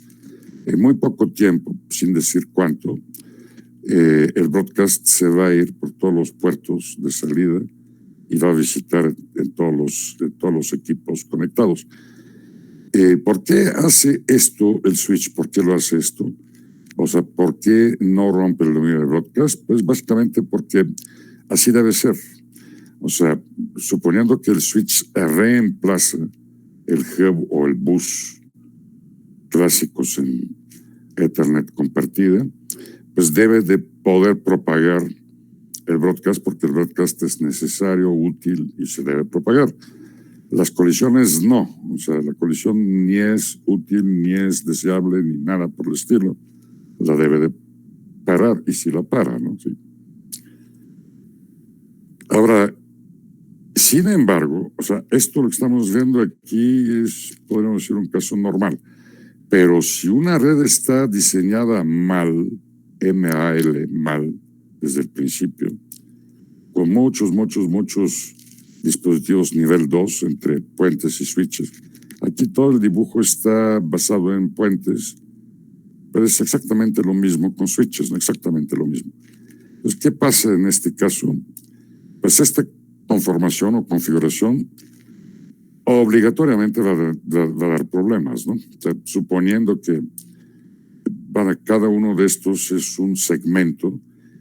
S1: En muy poco tiempo, sin decir cuánto, el broadcast se va a ir por todos los puertos de salida y va a visitar en todos los equipos conectados. ¿Por qué hace esto el switch? ¿Por qué lo hace esto? O sea, ¿por qué no rompe el dominio de broadcast? Pues básicamente porque así debe ser. O sea, suponiendo que el switch reemplaza el hub o el bus clásicos en Ethernet compartida, pues debe de poder propagar el broadcast porque el broadcast es necesario, útil y se debe propagar. Las colisiones no, o sea, la colisión ni es útil, ni es deseable, ni nada por el estilo. La debe de parar y si la para, ¿no? Sí. Ahora, sin embargo, o sea, esto lo que estamos viendo aquí es, podríamos decir, un caso normal. Pero si una red está diseñada mal, mal, mal, desde el principio, con muchos dispositivos nivel 2 entre puentes y switches. Aquí todo el dibujo está basado en puentes, pero es exactamente lo mismo con switches, no exactamente lo mismo. Entonces, ¿qué pasa en este caso? Pues esta conformación o configuración obligatoriamente va a dar problemas, ¿no? O sea, suponiendo que para cada uno de estos es un segmento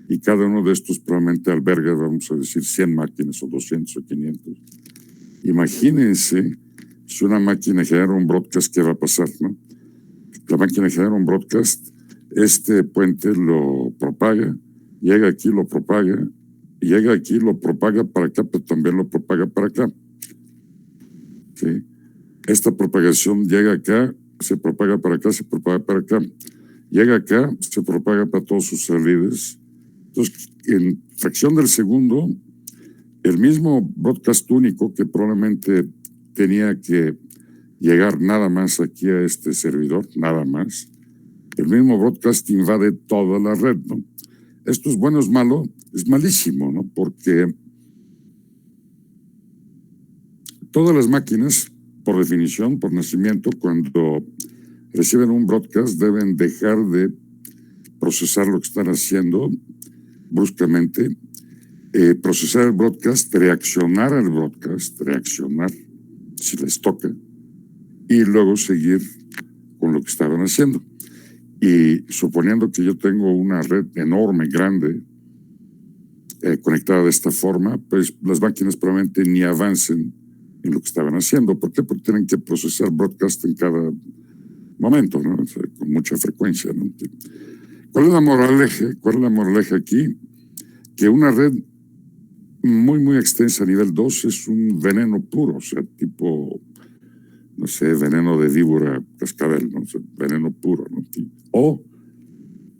S1: y cada uno de estos probablemente alberga, vamos a decir, 100 máquinas o 200 o 500. Imagínense si una máquina genera un broadcast, ¿qué va a pasar, no? La máquina genera un broadcast, este puente lo propaga, llega aquí, lo propaga, llega aquí, lo propaga para acá, pero también lo propaga para acá. ¿Sí? Esta propagación llega acá, se propaga para acá, se propaga para acá. Llega acá, se propaga para todos sus salidas. Entonces, en fracción del segundo, el mismo broadcast único que probablemente tenía que llegar nada más aquí a este servidor, nada más, el mismo broadcast invade toda la red, ¿no? Esto es bueno, es malo, es malísimo, ¿no? Porque todas las máquinas, por definición, por nacimiento, cuando reciben un broadcast, deben dejar de procesar lo que están haciendo bruscamente, procesar el broadcast, reaccionar al broadcast, reaccionar si les toca, y luego seguir con lo que estaban haciendo. Y suponiendo que yo tengo una red enorme, grande, conectada de esta forma, pues las máquinas probablemente ni avancen en lo que estaban haciendo. ¿Por qué? Porque tienen que procesar broadcast en cada momento, ¿no? O sea, con mucha frecuencia, ¿no? ¿Cuál es la moraleja? ¿Cuál es la moraleja aquí? Que una red muy extensa a nivel 2 es un veneno puro, o sea, tipo, no sé, veneno de víbora cascabel, ¿no? O sea, veneno puro, ¿no? O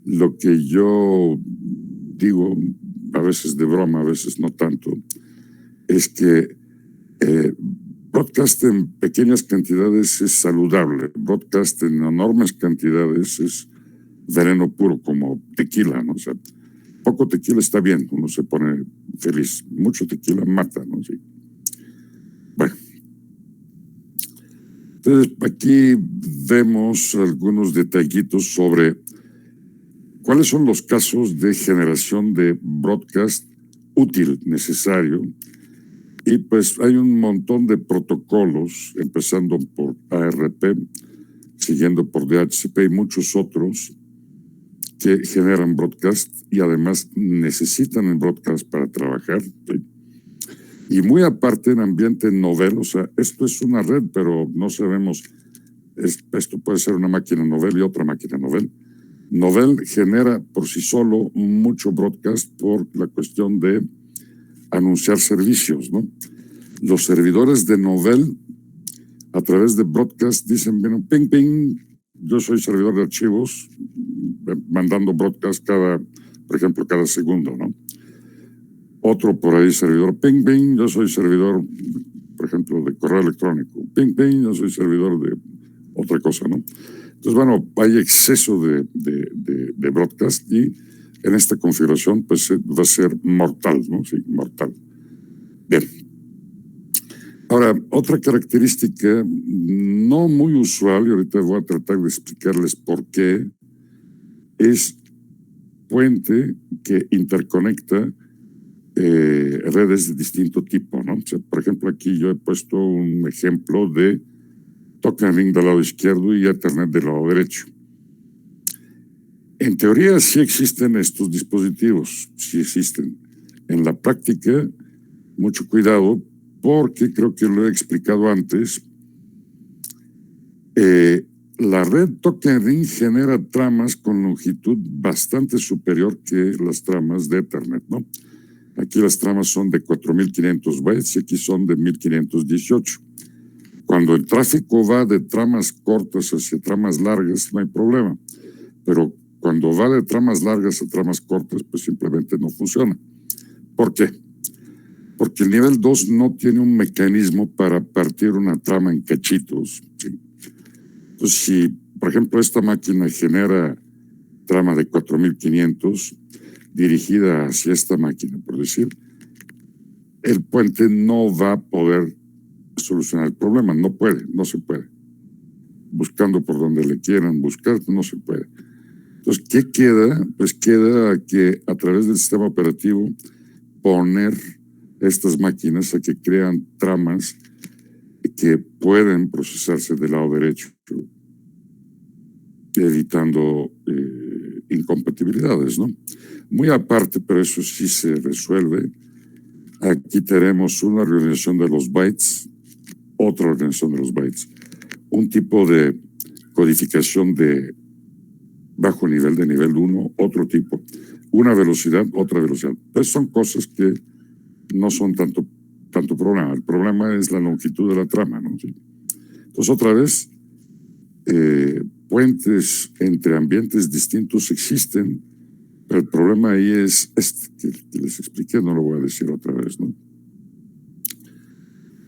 S1: lo que yo digo, a veces de broma, a veces no tanto, es que broadcast en pequeñas cantidades es saludable, broadcast en enormes cantidades es veneno puro, como tequila, ¿no? O sea, poco tequila está bien, uno se pone feliz, mucho tequila mata, ¿no? Sí. Bueno, entonces aquí vemos algunos detallitos sobre cuáles son los casos de generación de broadcast útil, necesario. Y pues hay un montón de protocolos, empezando por ARP, siguiendo por DHCP y muchos otros que generan broadcast y además necesitan el broadcast para trabajar. ¿Sí? Y muy aparte en ambiente novel, o sea, esto es una red, pero no sabemos, esto puede ser una máquina novel y otra máquina novel. Novel genera por sí solo mucho broadcast por la cuestión de anunciar servicios, ¿no? Los servidores de Novell, a través de broadcast, dicen, bueno, ping, ping, yo soy servidor de archivos, mandando broadcast por ejemplo, cada segundo, ¿no? Otro por ahí, servidor, ping, ping, yo soy servidor, por ejemplo, de correo electrónico, ping, ping, yo soy servidor de otra cosa, ¿no? Entonces, bueno, hay exceso de broadcast y en esta configuración pues va a ser mortal, ¿no? Sí, mortal. Bien. Ahora, otra característica no muy usual, y ahorita voy a tratar de explicarles por qué, es puente que interconecta redes de distinto tipo, ¿no? O sea, por ejemplo, aquí yo he puesto un ejemplo de token ring del lado izquierdo y Ethernet del lado derecho. En teoría sí existen estos dispositivos, sí existen. En la práctica, mucho cuidado, porque creo que lo he explicado antes, la red Token Ring genera tramas con longitud bastante superior que las tramas de Ethernet, ¿no? Aquí las tramas son de 4.500 bytes y aquí son de 1.518. Cuando el tráfico va de tramas cortas hacia tramas largas, no hay problema. Pero cuando va de tramas largas a tramas cortas, pues simplemente no funciona. ¿Por qué? Porque el nivel 2 no tiene un mecanismo para partir una trama en cachitos. ¿Sí? Entonces, si por ejemplo, esta máquina genera trama de 4500 dirigida hacia esta máquina, por decir, el puente no va a poder solucionar el problema, no puede, no se puede. Buscando por donde le quieran buscar, no se puede. Entonces, ¿qué queda? Pues queda que a través del sistema operativo poner estas máquinas a que crean tramas que pueden procesarse del lado derecho, evitando incompatibilidades, ¿no? Muy aparte, pero eso sí se resuelve. Aquí tenemos una organización de los bytes, otra organización de los bytes, un tipo de codificación de bajo nivel, de nivel 1, otro tipo, una velocidad, otra velocidad. Entonces son cosas que no son tanto problema. El problema es la longitud de la trama, ¿no? Sí. Entonces, otra vez, puentes entre ambientes distintos existen, pero el problema ahí es este que les expliqué, no lo voy a decir otra vez, ¿no?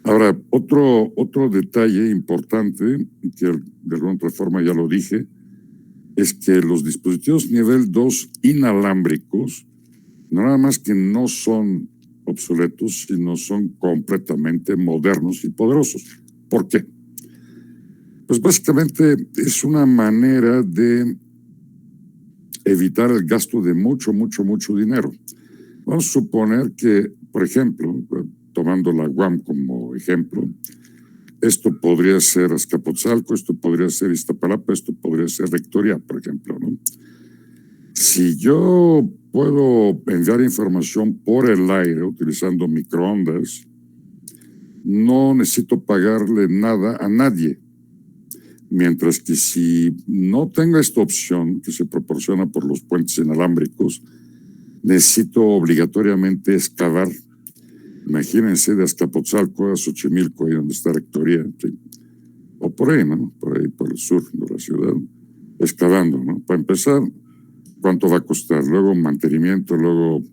S1: Ahora, otro detalle importante, que de alguna otra forma ya lo dije, es que los dispositivos nivel 2 inalámbricos, no nada más que no son obsoletos, sino son completamente modernos y poderosos. ¿Por qué? Pues básicamente es una manera de evitar el gasto de mucho dinero. Vamos a suponer que, por ejemplo, tomando la UAM como ejemplo, esto podría ser Azcapotzalco, esto podría ser Iztapalapa, esto podría ser Rectoría, por ejemplo, ¿no? Si yo puedo enviar información por el aire utilizando microondas, no necesito pagarle nada a nadie. Mientras que si no tengo esta opción que se proporciona por los puentes inalámbricos, necesito obligatoriamente excavar. Imagínense de Azcapotzalco a Xochimilco, ahí donde está Rectoría, ¿sí? O por ahí, ¿no? Por ahí, por el sur de la ciudad, excavando, ¿no? Para empezar, ¿cuánto va a costar? Luego mantenimiento, luego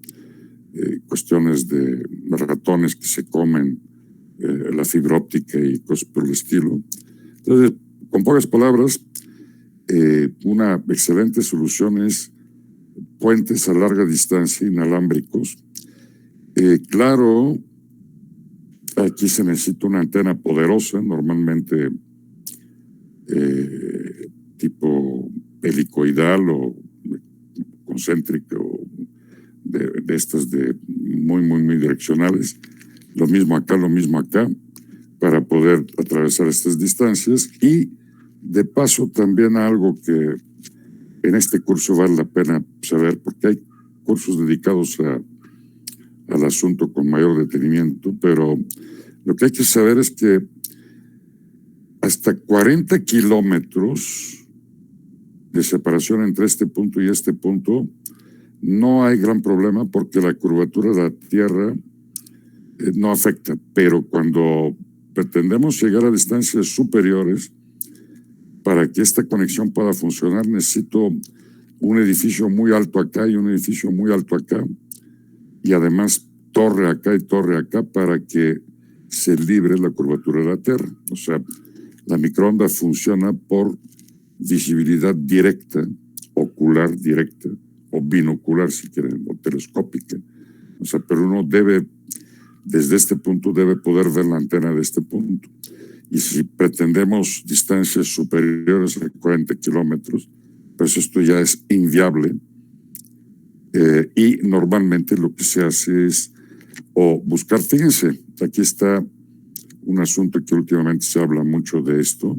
S1: cuestiones de ratones que se comen la fibra óptica y cosas por el estilo. Entonces, con pocas palabras, una excelente solución es puentes a larga distancia inalámbricos. Claro, aquí se necesita una antena poderosa, normalmente tipo helicoidal o concéntrica o de estas de muy direccionales. Lo mismo acá, para poder atravesar estas distancias. Y de paso también algo que en este curso vale la pena saber, porque hay cursos dedicados al asunto con mayor detenimiento, pero lo que hay que saber es que hasta 40 kilómetros de separación entre este punto y este punto no hay gran problema porque la curvatura de la Tierra no afecta, pero cuando pretendemos llegar a distancias superiores, para que esta conexión pueda funcionar necesito un edificio muy alto acá y un edificio muy alto acá, y además torre acá y torre acá para que se libre la curvatura de la Tierra. O sea, la microonda funciona por visibilidad directa, ocular directa, o binocular si quieren, o telescópica. O sea, pero uno debe, desde este punto, debe poder ver la antena de este punto. Y si pretendemos distancias superiores a 40 kilómetros, pues esto ya es inviable. Y normalmente lo que se hace es o buscar, fíjense, aquí está un asunto que últimamente se habla mucho de esto,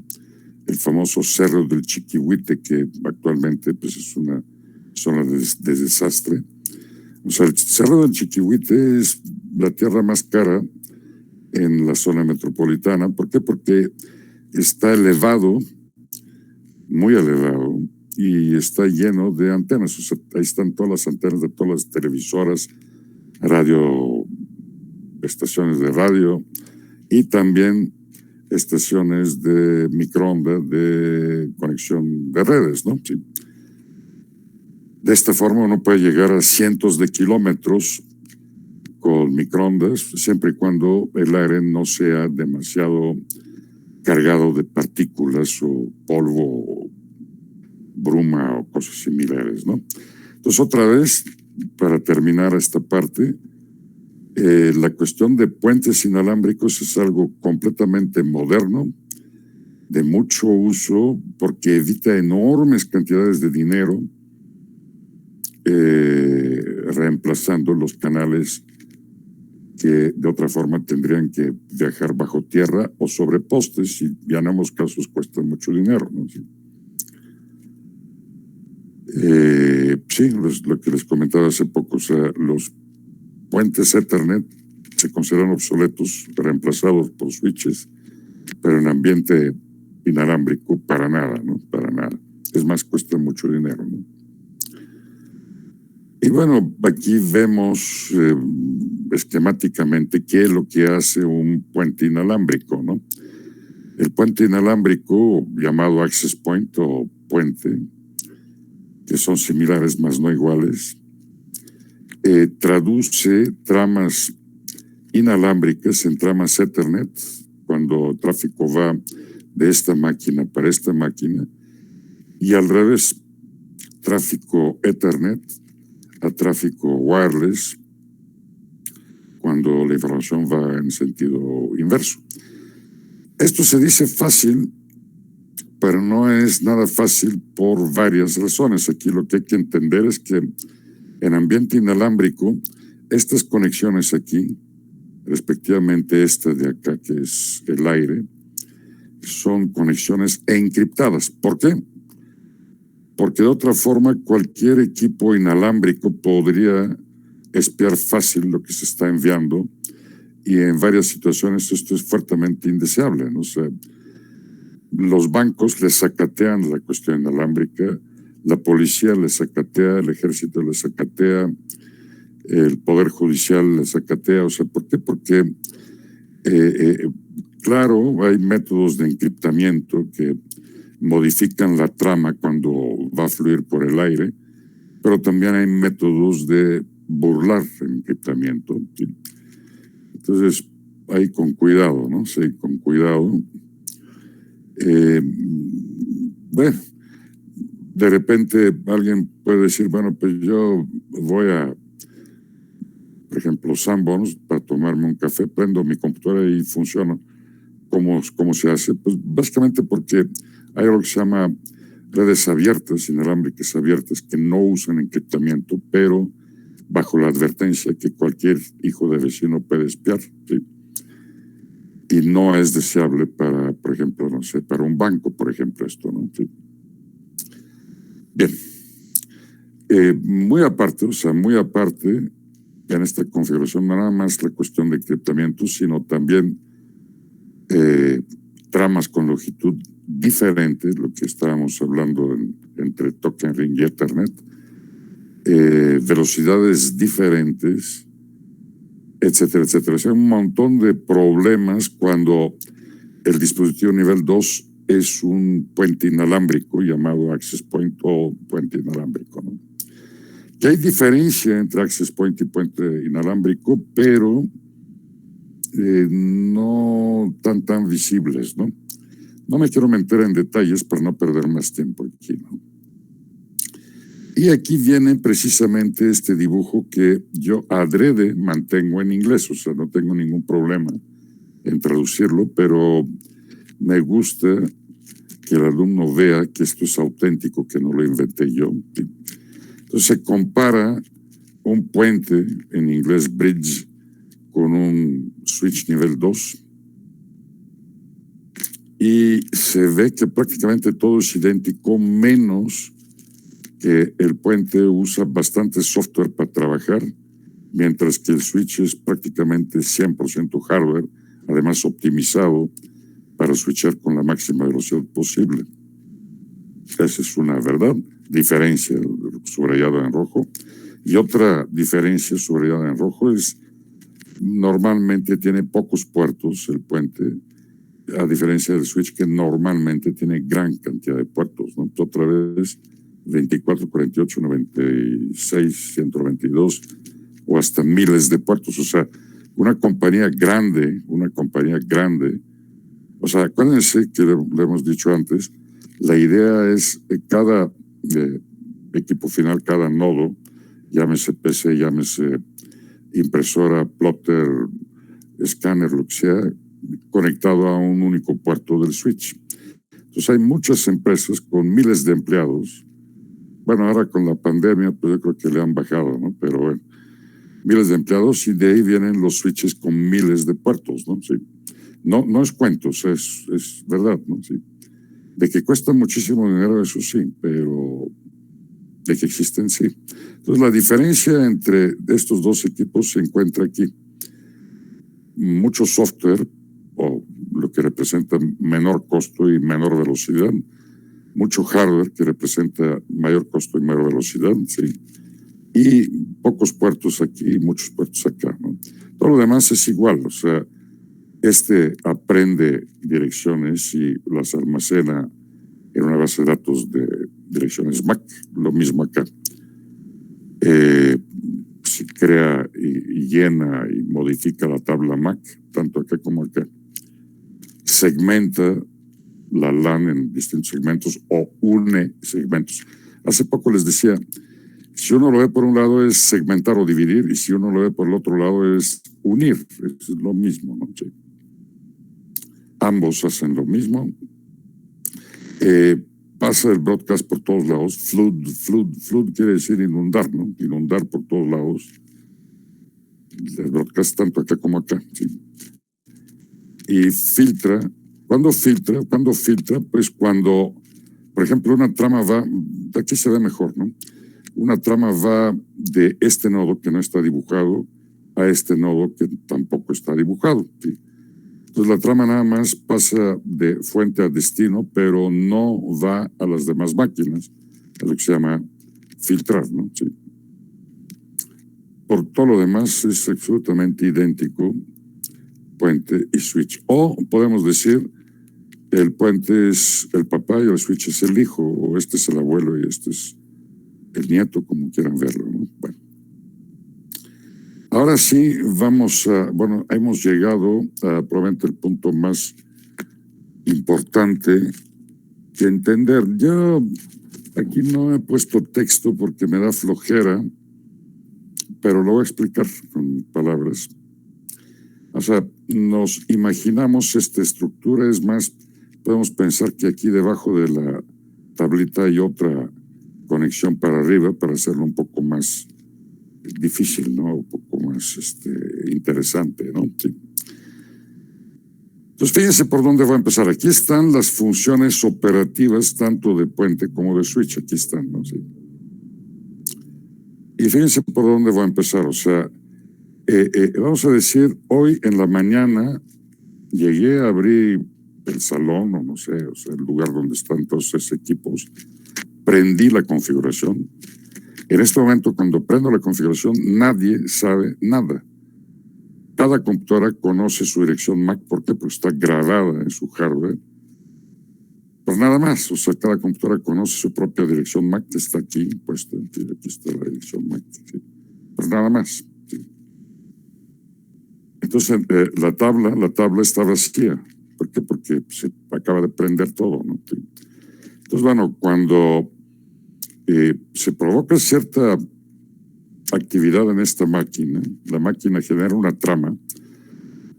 S1: el famoso Cerro del Chiquihuite, que actualmente pues, es una zona de desastre. O sea, el Cerro del Chiquihuite es la tierra más cara en la zona metropolitana. ¿Por qué? Porque está elevado, muy elevado, y está lleno de antenas. O sea, ahí están todas las antenas de todas las televisoras, estaciones de radio y también estaciones de microondas de conexión de redes, ¿no? Sí. De esta forma uno puede llegar a cientos de kilómetros con microondas, siempre y cuando el aire no sea demasiado cargado de partículas o polvo bruma o cosas similares, ¿no? Entonces, otra vez, para terminar esta parte, la cuestión de puentes inalámbricos es algo completamente moderno, de mucho uso, porque evita enormes cantidades de dinero, reemplazando los canales que de otra forma tendrían que viajar bajo tierra o sobre postes, y ya en ambos casos cuestan mucho dinero, ¿no? Sí, lo que les comentaba hace poco, o sea, los puentes Ethernet se consideran obsoletos, reemplazados por switches, pero en ambiente inalámbrico para nada, ¿no? Para nada. Es más, cuesta mucho dinero, ¿no? Y bueno, aquí vemos esquemáticamente qué es lo que hace un puente inalámbrico, ¿no? El puente inalámbrico, llamado access point o puente, que son similares más no iguales, traduce tramas inalámbricas en tramas Ethernet cuando el tráfico va de esta máquina para esta máquina, y al revés, tráfico Ethernet a tráfico wireless cuando la información va en sentido inverso. Esto se dice fácil, pero no es nada fácil por varias razones. Aquí lo que hay que entender es que en ambiente inalámbrico, estas conexiones aquí, respectivamente esta de acá, que es el aire, son conexiones encriptadas. ¿Por qué? Porque de otra forma cualquier equipo inalámbrico podría espiar fácil lo que se está enviando, y en varias situaciones esto es fuertemente indeseable, ¿no? O sea, los bancos les sacatean la cuestión inalámbrica, la policía les sacatea, el ejército les sacatea, el poder judicial les sacatea. O sea, ¿por qué? Porque claro, hay métodos de encriptamiento que modifican la trama cuando va a fluir por el aire, pero también hay métodos de burlar el encriptamiento, ¿sí? Entonces, ahí con cuidado, ¿no? Sí, con cuidado. Bueno, de repente alguien puede decir, bueno, pues yo voy a, por ejemplo, Sanborns para tomarme un café, prendo mi computadora y funciona. ¿Cómo se hace? Pues básicamente porque hay algo que se llama redes abiertas, inalámbricas abiertas, que no usan encriptamiento, pero bajo la advertencia que cualquier hijo de vecino puede espiar, ¿sí? Y no es deseable para, por ejemplo, no sé, para un banco, por ejemplo, esto, ¿no? Sí. Bien. Muy aparte, o sea, muy aparte, en esta configuración, no nada más la cuestión de encriptamiento, sino también tramas con longitud diferente, lo que estábamos hablando entre token ring y Ethernet, velocidades diferentes, etcétera, etcétera. O sea, un montón de problemas cuando el dispositivo nivel 2 es un puente inalámbrico llamado access point o puente inalámbrico, ¿no? Que hay diferencia entre access point y puente inalámbrico, pero no tan visibles, ¿no? No me quiero meter en detalles para no perder más tiempo aquí, ¿no? Y aquí viene precisamente este dibujo que yo adrede mantengo en inglés, o sea, no tengo ningún problema en traducirlo, pero me gusta que el alumno vea que esto es auténtico, que no lo inventé yo. Entonces se compara un puente, en inglés bridge, con un switch nivel 2, y se ve que prácticamente todo es idéntico, menos que el puente usa bastante software para trabajar, mientras que el switch es prácticamente 100% hardware, además optimizado para switchar con la máxima velocidad posible. Esa es una verdad, diferencia subrayada en rojo. Y otra diferencia subrayada en rojo es, normalmente tiene pocos puertos el puente, a diferencia del switch que normalmente tiene gran cantidad de puertos, ¿no? Otra vez 24, 48, 96, 192 o hasta miles de puertos. O sea, una compañía grande, o sea, acuérdense que le hemos dicho antes, la idea es que cada equipo final, cada nodo, llámese PC, llámese impresora, plotter, escáner, lo que sea, conectado a un único puerto del switch. Entonces hay muchas empresas con miles de empleados. Bueno, ahora con la pandemia, pues yo creo que le han bajado, ¿no? Pero bueno, miles de empleados y de ahí vienen los switches con miles de puertos, ¿no? Sí. No es cuentos, es verdad, ¿no? Sí. De que cuesta muchísimo dinero, eso sí, pero de que existen, sí. Entonces la diferencia entre estos dos equipos se encuentra aquí. Mucho software, o lo que representa menor costo y menor velocidad, mucho hardware que representa mayor costo y mayor velocidad, sí, y pocos puertos aquí y muchos puertos acá, ¿no? Todo lo demás es igual, o sea, aprende direcciones y las almacena en una base de datos de direcciones MAC, lo mismo acá. Se crea y llena y modifica la tabla MAC, tanto acá como acá. Segmenta la LAN en distintos segmentos o une segmentos. Hace poco les decía, si uno lo ve por un lado es segmentar o dividir y si uno lo ve por el otro lado es unir. Es lo mismo, ¿no? Sí. Ambos hacen lo mismo. Pasa el broadcast por todos lados. Flood quiere decir inundar, ¿no? Inundar por todos lados. El broadcast tanto acá como acá, ¿sí? Y filtra. ¿Cuándo filtra? ¿Cuándo filtra? Pues cuando, por ejemplo, una trama va, aquí se ve mejor, ¿no? Una trama va de este nodo que no está dibujado a este nodo que tampoco está dibujado, ¿sí? Entonces la trama nada más pasa de fuente a destino, pero no va a las demás máquinas, es lo que se llama filtrar, ¿no? Sí. Por todo lo demás es absolutamente idéntico puente y switch. O podemos decir, el puente es el papá y el switch es el hijo, o este es el abuelo y este es el nieto, como quieran verlo, ¿no? Bueno. Ahora sí, vamos a, bueno, hemos llegado a probablemente el punto más importante que entender. Yo aquí no he puesto texto porque me da flojera, pero lo voy a explicar con palabras. O sea, nos imaginamos esta estructura, es más, podemos pensar que aquí debajo de la tablita hay otra conexión para arriba para hacerlo un poco más difícil, ¿no? Un poco más interesante, ¿no? Sí. Entonces, fíjense por dónde voy a empezar. Aquí están las funciones operativas tanto de puente como de switch. Aquí están, ¿no? Sí. Y fíjense por dónde voy a empezar. O sea, vamos a decir, hoy en la mañana llegué a abrir el salón, o no sé, o sea, el lugar donde están todos esos equipos, prendí la configuración. En este momento, cuando prendo la configuración, nadie sabe nada. Cada computadora conoce su dirección MAC. ¿Por qué? Porque está grabada en su hardware. Pues nada más, o sea, cada computadora conoce su propia dirección MAC, que está aquí puesta. Aquí está la dirección MAC. ¿Sí? Pues nada más. ¿Sí? Entonces, la tabla está vacía. ¿Por qué? Porque se acaba de prender todo, ¿no? ¿Sí? Entonces, bueno, cuando se provoca cierta actividad en esta máquina, la máquina genera una trama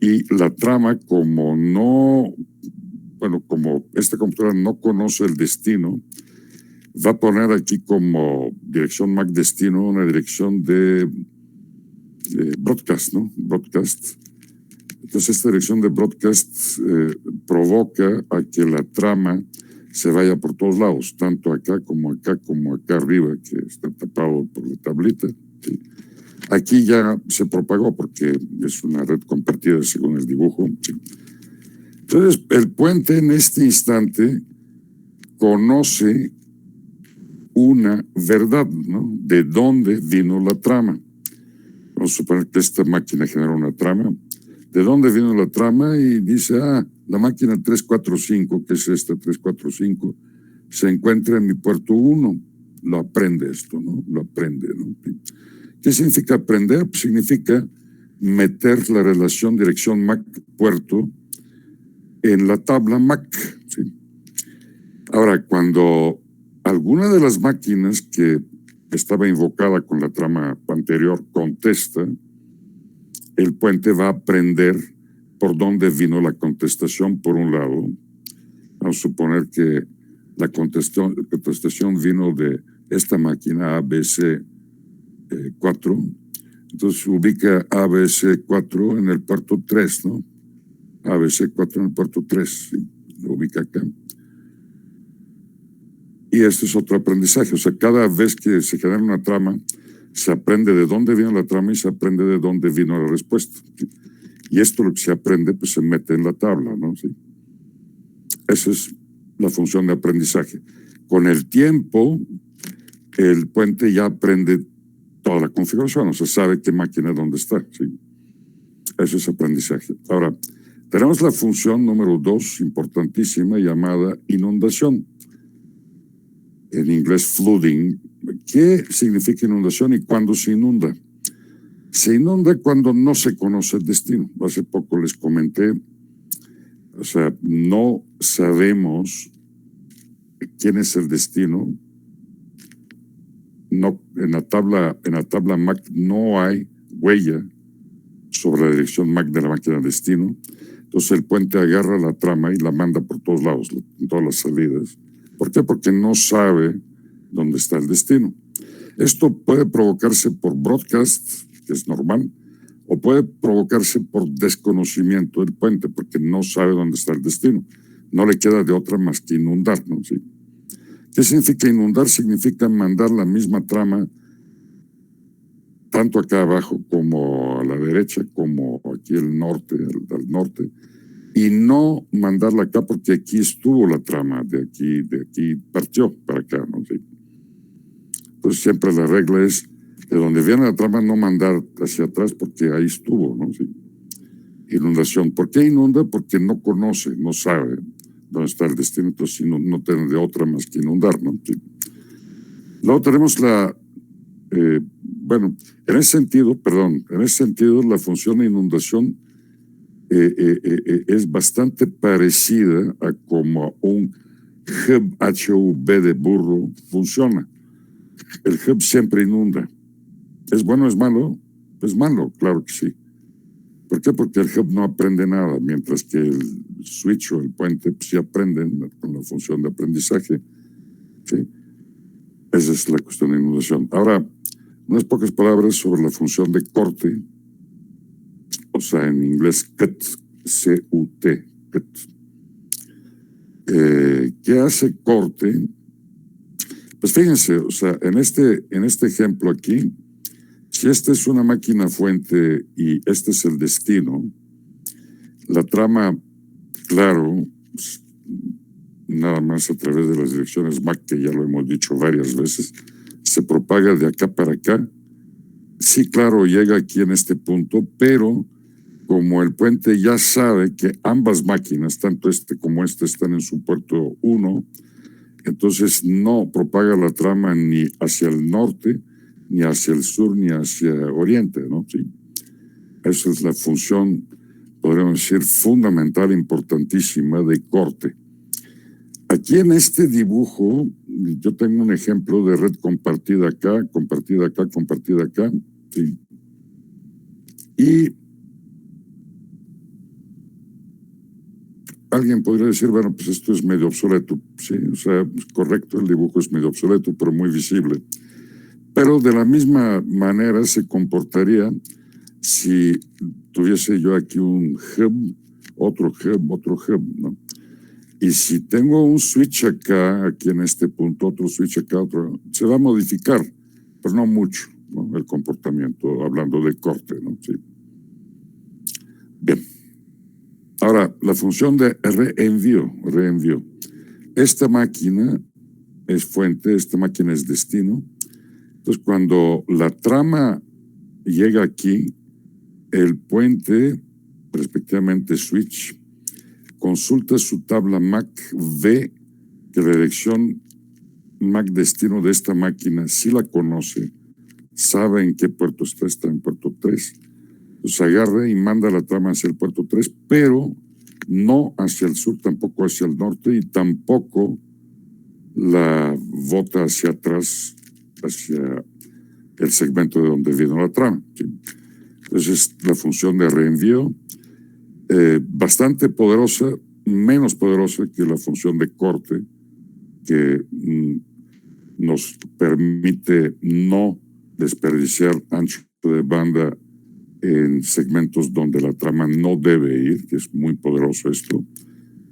S1: y la trama, como esta computadora no conoce el destino, va a poner aquí como dirección MAC destino una dirección de broadcast, ¿no? Broadcast. Entonces esta dirección de broadcast provoca a que la trama se vaya por todos lados, tanto acá como acá arriba, que está tapado por la tablita. ¿Sí? Aquí ya se propagó porque es una red compartida según el dibujo. ¿Sí? Entonces, el puente en este instante conoce una verdad, ¿no? De dónde vino la trama. Vamos a suponer que esta máquina genera una trama. ¿De dónde vino la trama? Y dice, la máquina 345, que es esta 345, se encuentra en mi puerto 1. Lo aprende esto, ¿no? Lo aprende, ¿no? ¿Qué significa aprender? Pues significa meter la relación dirección MAC-puerto en la tabla MAC. ¿Sí? Ahora, cuando alguna de las máquinas que estaba invocada con la trama anterior contesta, el puente va a aprender por dónde vino la contestación por un lado. Vamos a suponer que la contestación vino de esta máquina ABC4. Entonces ubica ABC4 en el puerto 3, ¿no? ABC4 en el puerto 3, ¿sí? Lo ubica acá. Y este es otro aprendizaje. O sea, cada vez que se genera una trama, se aprende de dónde vino la trama y se aprende de dónde vino la respuesta, ¿sí? Y esto lo que se aprende, pues se mete en la tabla, ¿no? ¿Sí? Esa es la función de aprendizaje. Con el tiempo, el puente ya aprende toda la configuración, o sea, sabe qué máquina dónde está, ¿sí? Eso es aprendizaje. Ahora, tenemos la función número 2, importantísima, llamada inundación. En inglés, flooding. ¿Qué significa inundación y cuándo se inunda? Se inunda cuando no se conoce el destino. Hace poco les comenté, o sea, no sabemos quién es el destino. No, en la tabla MAC no hay huella sobre la dirección MAC de la máquina de destino. Entonces el puente agarra la trama y la manda por todos lados, en todas las salidas. ¿Por qué? Porque no sabe dónde está el destino. Esto puede provocarse por broadcast, que es normal, o puede provocarse por desconocimiento del puente, porque no sabe dónde está el destino. No le queda de otra más que inundar, ¿no? ¿Sí? ¿Qué significa inundar? Significa mandar la misma trama tanto acá abajo como a la derecha, como aquí al norte, y no mandarla acá porque aquí estuvo la trama, de aquí partió para acá, ¿no? ¿Sí? Entonces siempre la regla es de donde viene la trama no mandar hacia atrás porque ahí estuvo, ¿no? ¿Sí? Inundación. ¿Por qué inunda? Porque no conoce, no sabe dónde está el destino, entonces no tiene de otra más que inundar, ¿no? ¿Sí? Luego tenemos bueno, en ese sentido, la función de inundación es bastante parecida a como un hub HUB de burro funciona. El hub siempre inunda. ¿Es bueno o es malo? Es malo, claro que sí. ¿Por qué? Porque el hub no aprende nada, mientras que el switch o el puente pues, sí aprenden con la función de aprendizaje. ¿Sí? Esa es la cuestión de inundación. Ahora, unas pocas palabras sobre la función de corte, o sea, en inglés cut, C-U-T, cut. ¿Qué hace corte? Pues fíjense, o sea, en este ejemplo aquí, si esta es una máquina fuente y este es el destino, la trama, claro, pues, nada más a través de las direcciones MAC, que ya lo hemos dicho varias veces, se propaga de acá para acá. Sí, claro, llega aquí en este punto, pero como el puente ya sabe que ambas máquinas, tanto este como este, están en su puerto 1, entonces no propaga la trama ni hacia el norte, ni hacia el sur, ni hacia oriente, ¿no? Sí. Esa es la función, podríamos decir, fundamental, importantísima de corte. Aquí en este dibujo, yo tengo un ejemplo de red compartida acá, compartida acá, compartida acá, ¿sí? Y alguien podría decir, bueno, pues esto es medio obsoleto, sí, o sea, correcto, el dibujo es medio obsoleto, pero muy visible. Pero de la misma manera se comportaría si tuviese yo aquí un hub, otro hub, ¿no? Y si tengo un switch acá, aquí en este punto, otro switch acá, otro, se va a modificar, pero no mucho, ¿no? El comportamiento, hablando de corte, ¿no? Sí. Bien. Ahora, la función de reenvío. Esta máquina es fuente, esta máquina es destino. Entonces, cuando la trama llega aquí, el puente, respectivamente switch, consulta su tabla MAC, ve que la dirección MAC destino de esta máquina sí la conoce, sabe en qué puerto está en puerto 3, pues agarra y manda la trama hacia el puerto 3, pero no hacia el sur, tampoco hacia el norte y tampoco la bota hacia atrás, hacia el segmento de donde vino la trama. ¿Sí? Entonces, la función de reenvío, bastante poderosa, menos poderosa que la función de corte, que nos permite no desperdiciar ancho de banda en segmentos donde la trama no debe ir, que es muy poderoso esto.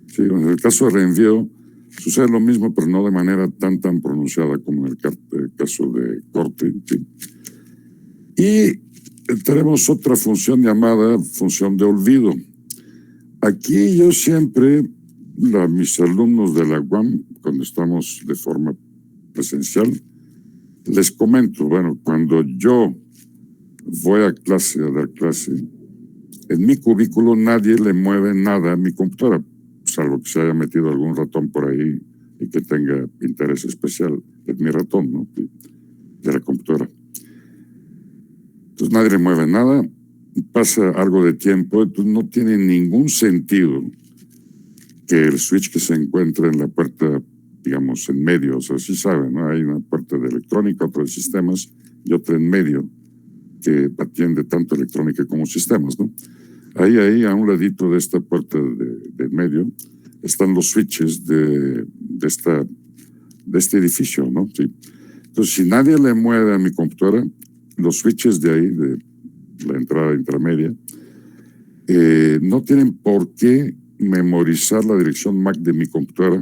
S1: Sí, en el caso de reenvío sucede lo mismo, pero no de manera tan pronunciada como en el caso de corte. ¿Sí? Y tenemos otra función llamada función de olvido. Aquí yo siempre, mis alumnos de la UAM, cuando estamos de forma presencial, les comento, bueno, cuando yo voy a dar clase, en mi cubículo nadie le mueve nada a mi computadora, salvo que se haya metido algún ratón por ahí y que tenga interés especial. Es mi ratón, ¿no? De la computadora. Entonces nadie le mueve nada, pasa algo de tiempo, entonces no tiene ningún sentido que el switch que se encuentra en la puerta, digamos, en medio, o sea, sí saben, ¿no? Hay una puerta de electrónica, otra de sistemas y otra en medio que atiende tanto electrónica como sistemas, ¿no? Ahí, a un ladito de esta puerta de medio, están los switches de este edificio, ¿no? Sí. Entonces, si nadie le mueve a mi computadora, los switches de ahí, de la entrada intermedia, no tienen por qué memorizar la dirección MAC de mi computadora.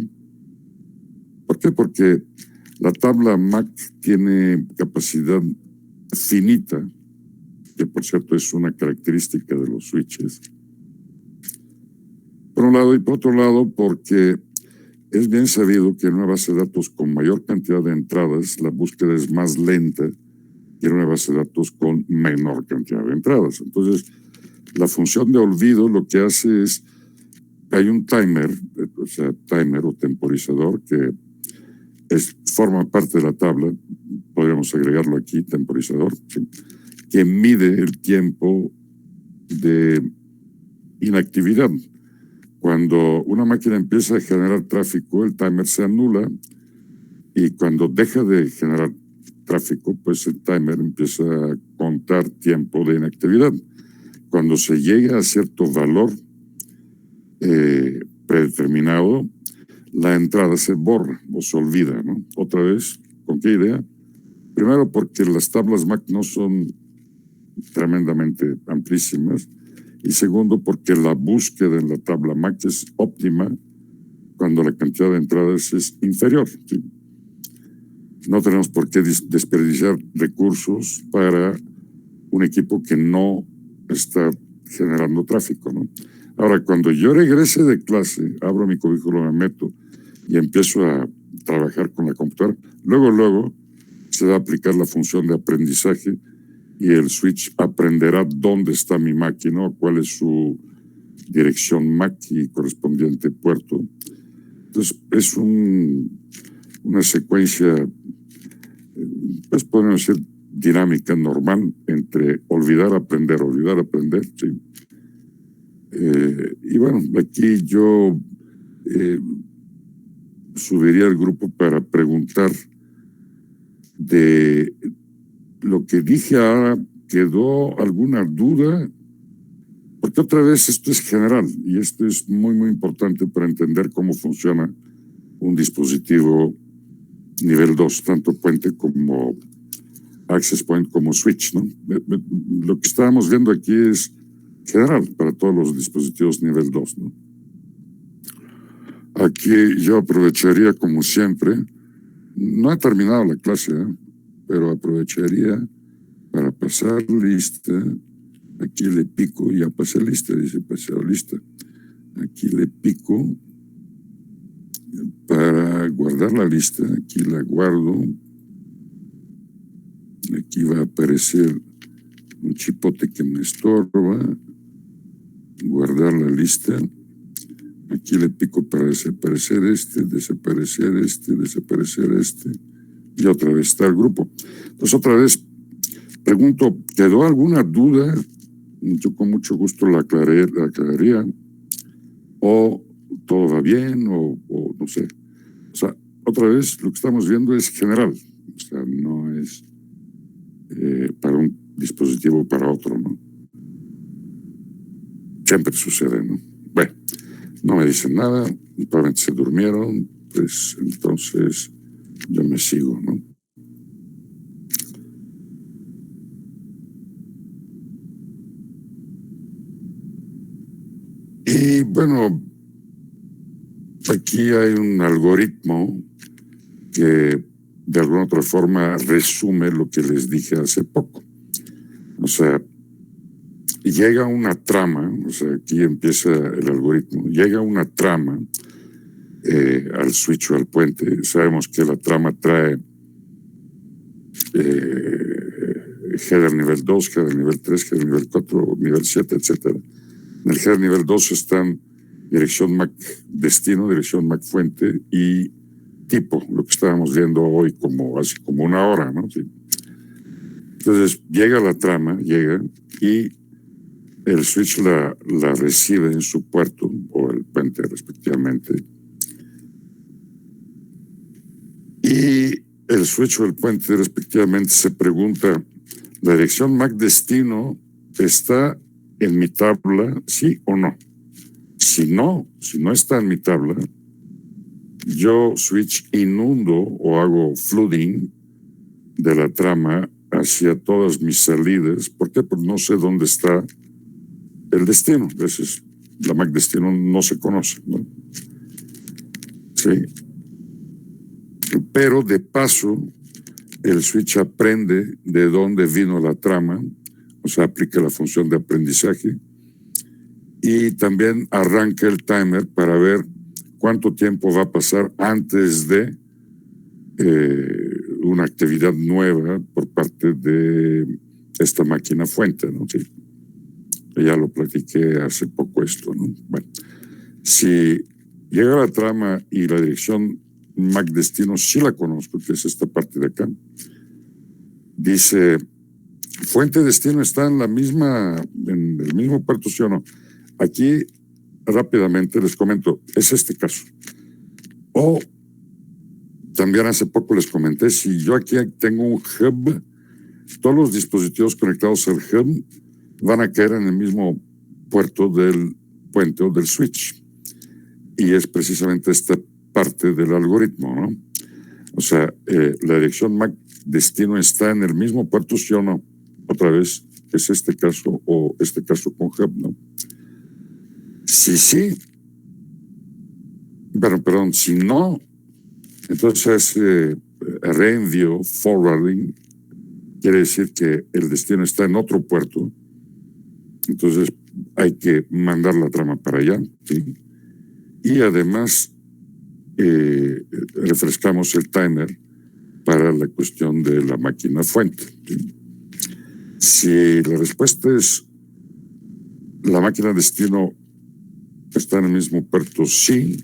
S1: ¿Por qué? Porque la tabla MAC tiene capacidad finita, que por cierto es una característica de los switches. Por un lado, y por otro lado, porque es bien sabido que en una base de datos con mayor cantidad de entradas, la búsqueda es más lenta que en una base de datos con menor cantidad de entradas. Entonces, la función de olvido lo que hace es, hay un timer, o sea, timer o temporizador que forma parte de la tabla, podríamos agregarlo aquí, temporizador, ¿sí? Que mide el tiempo de inactividad. Cuando una máquina empieza a generar tráfico, el timer se anula y cuando deja de generar tráfico, pues el timer empieza a contar tiempo de inactividad. Cuando se llega a cierto valor predeterminado, la entrada se borra o se olvida, ¿no? Otra vez, ¿con qué idea? Primero porque las tablas MAC no son tremendamente amplísimas, y segundo porque la búsqueda en la tabla MAC es óptima cuando la cantidad de entradas es inferior. ¿Sí? No tenemos por qué desperdiciar recursos para un equipo que no está generando tráfico, ¿no? Ahora, cuando yo regrese de clase, abro mi cubículo, me meto y empiezo a trabajar con la computadora, luego se va a aplicar la función de aprendizaje y el switch aprenderá dónde está mi máquina, cuál es su dirección MAC y correspondiente puerto. Entonces, es una secuencia, pues podemos decir, dinámica, normal, entre olvidar, aprender, ¿sí? Y bueno, aquí yo subiría al grupo para preguntar de lo que dije ahora, ¿quedó alguna duda? Porque otra vez esto es general y esto es muy importante para entender cómo funciona un dispositivo nivel 2, tanto puente como access point como switch, ¿no? Lo que estábamos viendo aquí es general para todos los dispositivos nivel 2, ¿no? Aquí yo aprovecharía, como siempre, no he terminado la clase, pero aprovecharía para pasar lista. Aquí le pico, ya pasé lista, dice pasado lista. Aquí le pico para guardar la lista, aquí la guardo. Aquí va a aparecer un chipote que me estorba. Guardar la lista. Aquí le pico para desaparecer desaparecer este. Y otra vez está el grupo. Entonces otra vez pregunto, ¿quedó alguna duda? Yo con mucho gusto la aclararía. O todo va bien, o no sé. O sea, otra vez, lo que estamos viendo es general, o sea, no es para un dispositivo o para otro, ¿no? Siempre sucede, ¿no? Bueno, no me dicen nada, probablemente se durmieron, pues entonces yo me sigo, ¿no? Y bueno, aquí hay un algoritmo que de alguna otra forma resume lo que les dije hace poco. O sea, llega una trama, o sea, aquí empieza el algoritmo, llega una trama al switch o al puente. Sabemos que la trama trae header nivel 2, header nivel 3, header nivel 4, nivel 7, etc. En el header nivel 2 están dirección MAC destino, dirección MAC fuente y tipo, lo que estábamos viendo hoy hace como una hora, ¿no? Sí. Entonces llega la trama, llega y el switch la recibe en su puerto o el puente respectivamente. Y el switch o el puente respectivamente se pregunta, ¿la dirección MAC destino está en mi tabla, sí o no? Si no está en mi tabla, yo switch inundo o hago flooding de la trama hacia todas mis salidas. ¿Por qué? Porque no sé dónde está el destino. A veces la MAC destino no se conoce, ¿no? Sí. Pero de paso, el switch aprende de dónde vino la trama, o sea, aplica la función de aprendizaje y también arranca el timer para ver cuánto tiempo va a pasar antes de una actividad nueva por parte de esta máquina fuente, ¿no? Sí. Ya lo platiqué hace poco esto, ¿no? Bueno, si llega la trama y la dirección MAC destino, sí la conozco, que es esta parte de acá. Dice, fuente destino está en el mismo puerto, ¿sí o no? Aquí rápidamente les comento, es este caso. O también hace poco les comenté, si yo aquí tengo un hub, todos los dispositivos conectados al hub van a caer en el mismo puerto del puente o del switch. Y es precisamente esta parte del algoritmo, ¿no? O sea, la dirección MAC destino está en el mismo puerto, sí o no. Otra vez, es este caso o este caso con hub, ¿no? Sí, perdón, si no, entonces reenvío, forwarding, quiere decir que el destino está en otro puerto, entonces hay que mandar la trama para allá, ¿sí? Y además refrescamos el timer para la cuestión de la máquina fuente, ¿sí? Si la respuesta es la máquina destino está en el mismo puerto, sí,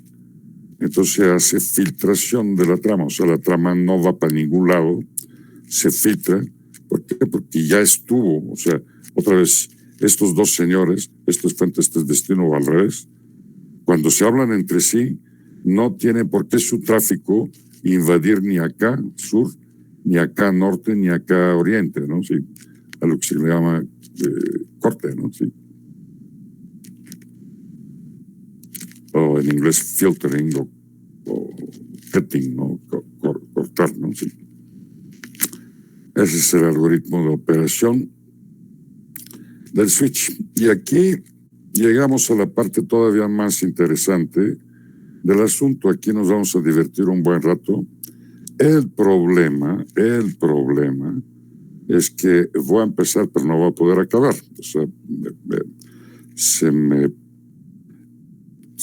S1: entonces se hace filtración de la trama, o sea, la trama no va para ningún lado, se filtra. ¿Por qué? Porque ya estuvo, o sea, otra vez, estos dos señores, esto es fuente, este es destino o al revés, cuando se hablan entre sí, no tiene por qué su tráfico invadir ni acá sur, ni acá norte, ni acá oriente, ¿no? Sí, a lo que se le llama corte, ¿no? Sí. O en inglés filtering o cutting, ¿no? Cortar, ¿no? Sí. Ese es el algoritmo de operación del switch. Y aquí llegamos a la parte todavía más interesante del asunto. Aquí nos vamos a divertir un buen rato. El problema es que voy a empezar, pero no voy a poder acabar. O sea,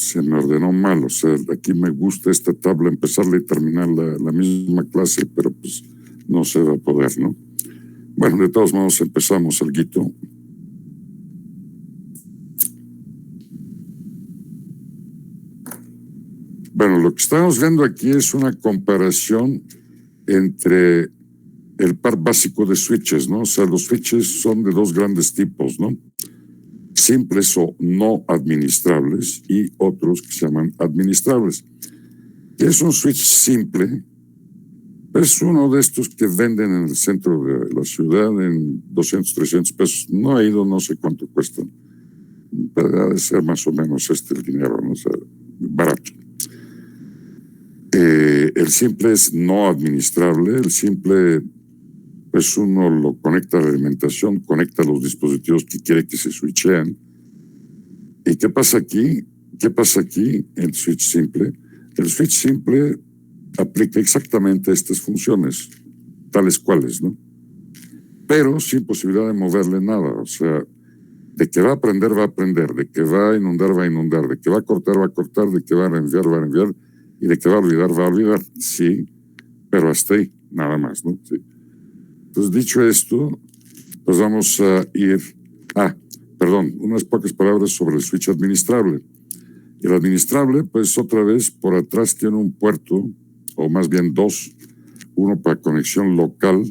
S1: se me ordenó mal. O sea, aquí me gusta esta tabla, empezarla y terminar la misma clase, pero pues no se va a poder, ¿no? Bueno, de todos modos empezamos alguito. Bueno, lo que estamos viendo aquí es una comparación entre el par básico de switches, ¿no? O sea, los switches son de dos grandes tipos, ¿no? Simples o no administrables y otros que se llaman administrables. ¿Qué es un switch simple? Es uno de estos que venden en el centro de la ciudad en 200, 300 pesos. No he ido, no sé cuánto cuesta, pero ha de ser más o menos el dinero, ¿no? O sea, barato. El simple es no administrable. El simple, pues uno lo conecta a la alimentación, conecta los dispositivos que quiere que se switchean. ¿Y qué pasa aquí? ¿Qué pasa aquí? El switch simple. El switch simple aplica exactamente estas funciones, tales cuales, ¿no? Pero sin posibilidad de moverle nada. O sea, de que va a aprender, va a aprender. De que va a inundar, va a inundar. De que va a cortar, de que va a reenviar, va a reenviar. Y de que va a olvidar. Sí, pero hasta ahí, nada más, ¿no? Sí. Entonces, dicho esto, pues vamos a ir... unas pocas palabras sobre el switch administrable. El administrable, pues otra vez, por atrás tiene un puerto, o más bien dos, uno para conexión local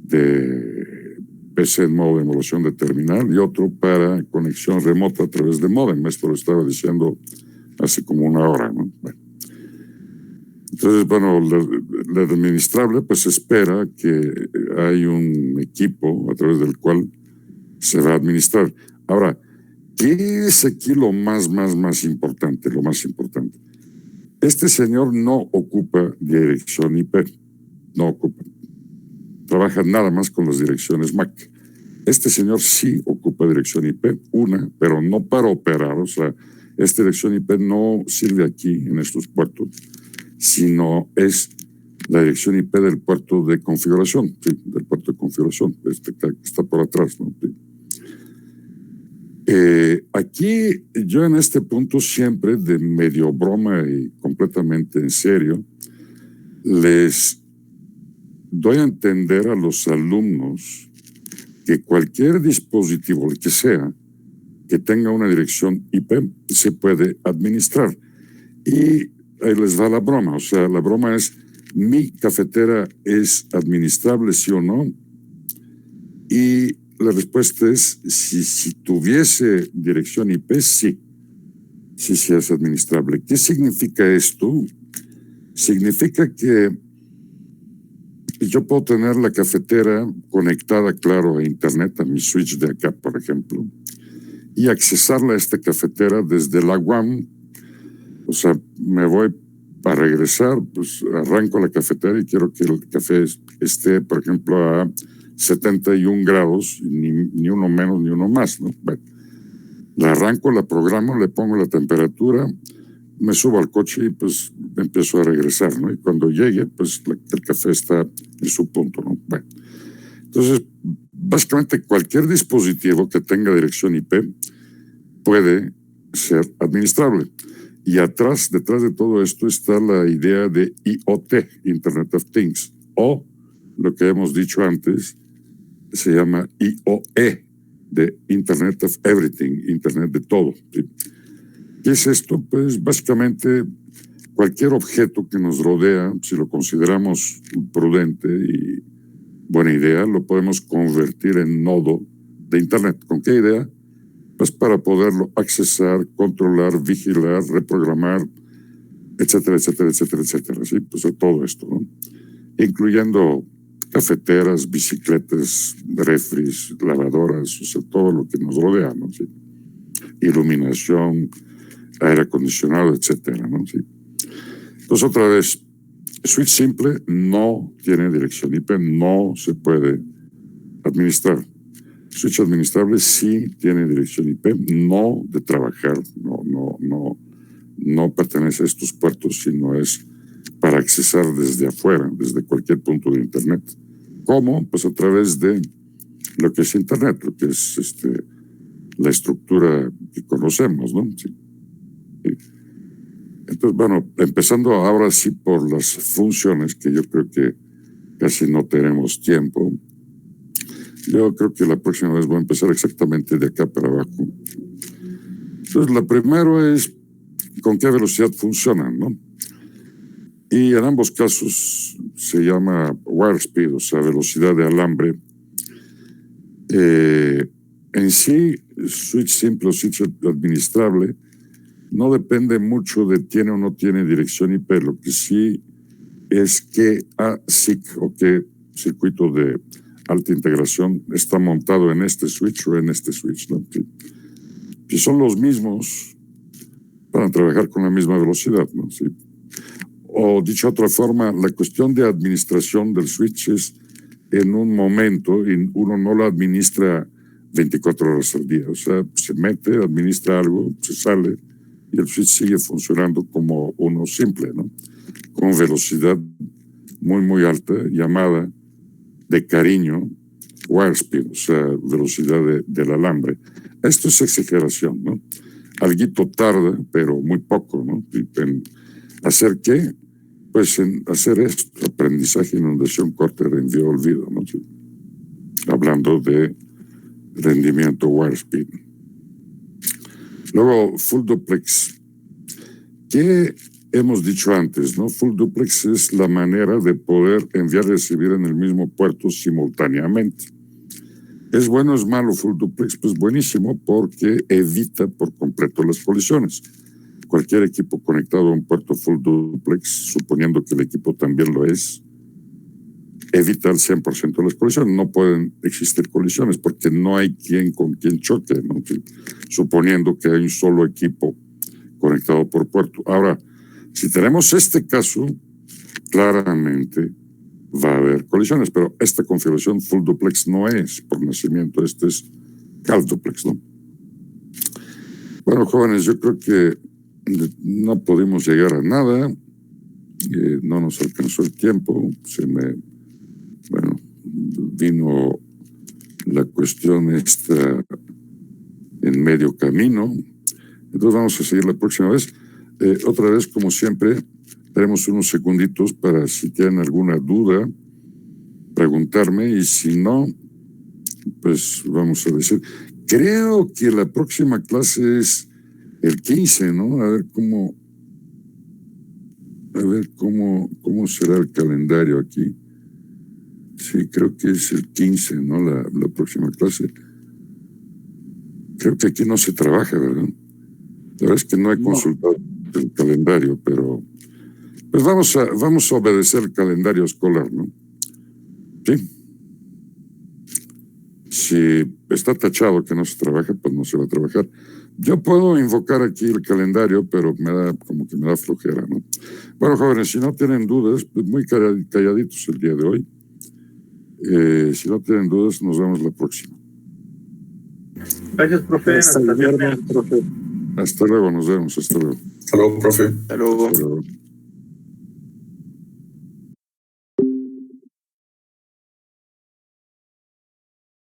S1: de PC en modo de emulación de terminal y otro para conexión remota a través de módem. Esto lo estaba diciendo hace como una hora, ¿no? Bueno. Entonces, bueno, la administrable pues espera que hay un equipo a través del cual se va a administrar. Ahora, ¿qué es aquí lo más importante? Lo más importante. Este señor no ocupa dirección IP. No ocupa. Trabaja nada más con las direcciones MAC. Este señor sí ocupa dirección IP, pero no para operar. O sea, esta dirección IP no sirve aquí en estos puertos, sino es la dirección IP del puerto de configuración, sí, del puerto de configuración, que está por atrás, ¿no? Sí. Aquí yo en este punto siempre de medio broma y completamente en serio les doy a entender a los alumnos que cualquier dispositivo, el que sea, que tenga una dirección IP se puede administrar. Y ahí les va la broma, o sea, la broma es: ¿mi cafetera es administrable, sí o no? Y la respuesta es: si tuviese dirección IP, sí. Sí es administrable. ¿Qué significa esto? Significa que yo puedo tener la cafetera conectada, claro, a internet, a mi switch de acá, por ejemplo, y accesarla a esta cafetera desde la UAM. O sea, me voy para regresar, pues arranco la cafetera y quiero que el café esté, por ejemplo, a 71 grados, ni uno menos ni uno más, ¿no? Bueno, la arranco, la programo, le pongo la temperatura, me subo al coche y pues empiezo a regresar, ¿no? Y cuando llegue, pues el café está en su punto, ¿no? Bueno, entonces, básicamente cualquier dispositivo que tenga dirección IP puede ser administrable. Y detrás de todo esto está la idea de IoT, Internet of Things, o lo que hemos dicho antes, se llama IoE, de Internet of Everything, Internet de todo. ¿Sí? ¿Qué es esto? Pues básicamente cualquier objeto que nos rodea, si lo consideramos prudente y buena idea, lo podemos convertir en nodo de Internet. ¿Con qué idea? Pues para poderlo accesar, controlar, vigilar, reprogramar, etcétera, etcétera, etcétera, etcétera. ¿Sí? Pues todo esto, ¿no? Incluyendo cafeteras, bicicletas, refris, lavadoras, o sea, todo lo que nos rodea, ¿no? ¿Sí? Iluminación, aire acondicionado, etcétera, ¿no? ¿Sí? Entonces, otra vez, switch simple no tiene dirección IP, no se puede administrar. Switch administrable sí tiene dirección IP, no de trabajar, no pertenece a estos puertos, sino es para accesar desde afuera, desde cualquier punto de Internet. ¿Cómo? Pues a través de lo que es Internet, lo que es la estructura que conocemos, ¿no? Sí. Entonces, bueno, empezando ahora sí por las funciones, que yo creo que casi no tenemos tiempo. Yo creo que la próxima vez voy a empezar exactamente de acá para abajo. Entonces, la primera es con qué velocidad funcionan, ¿no? Y en ambos casos se llama wire speed, o sea, velocidad de alambre. En sí, switch simple o switch administrable no depende mucho de tiene o no tiene dirección IP. Lo que sí es que ASIC o qué circuito de alta integración está montado en este switch o en este switch, ¿no? Si son los mismos, van a trabajar con la misma velocidad, ¿no? Sí. O dicho de otra forma, la cuestión de administración del switch es en un momento y uno no lo administra 24 horas al día. O sea, se mete, administra algo, se sale y el switch sigue funcionando como uno simple, ¿no? Con velocidad muy, muy alta, llamada de cariño wire speed, o sea, velocidad del alambre. Esto es exageración, ¿no? Alguito tarda, pero muy poco, ¿no? ¿En hacer qué? Pues en hacer esto, aprendizaje, inundación, corte, rendido, olvido, ¿no? Sí. Hablando de rendimiento wire speed. Luego, full duplex. ¿Qué hemos dicho antes, no? Full duplex es la manera de poder enviar y recibir en el mismo puerto simultáneamente. ¿Es bueno o es malo full duplex? Pues buenísimo, porque evita por completo las colisiones. Cualquier equipo conectado a un puerto full duplex, suponiendo que el equipo también lo es, evita el 100% de las colisiones. No pueden existir colisiones porque no hay quien con quien choque, ¿no? Suponiendo que hay un solo equipo conectado por puerto. Ahora, si tenemos este caso, claramente va a haber colisiones, pero esta configuración full duplex no es por nacimiento, este es half duplex, ¿no? Bueno, jóvenes, yo creo que no pudimos llegar a nada, no nos alcanzó el tiempo, vino la cuestión esta en medio camino, entonces vamos a seguir la próxima vez. Otra vez, como siempre, tenemos unos segunditos para si tienen alguna duda, preguntarme, y si no, pues vamos a decir, creo que la próxima clase es el 15, ¿no? A ver cómo será el calendario aquí. Sí, creo que es el 15, ¿no? La próxima clase. Creo que aquí no se trabaja, ¿verdad? La verdad es que no he consultado el calendario, pero pues vamos a obedecer el calendario escolar, ¿no? Sí. Si está tachado que no se trabaja, pues no se va a trabajar. Yo puedo invocar aquí el calendario, pero me da flojera, ¿no? Bueno, jóvenes, si no tienen dudas, pues muy calladitos el día de hoy. Si no tienen dudas, nos vemos la próxima.
S2: Gracias, profe. Hasta luego, profe.
S1: Hasta luego, nos vemos. Hasta luego.
S3: Hasta luego, profe.
S2: Hasta luego.
S1: Hasta luego.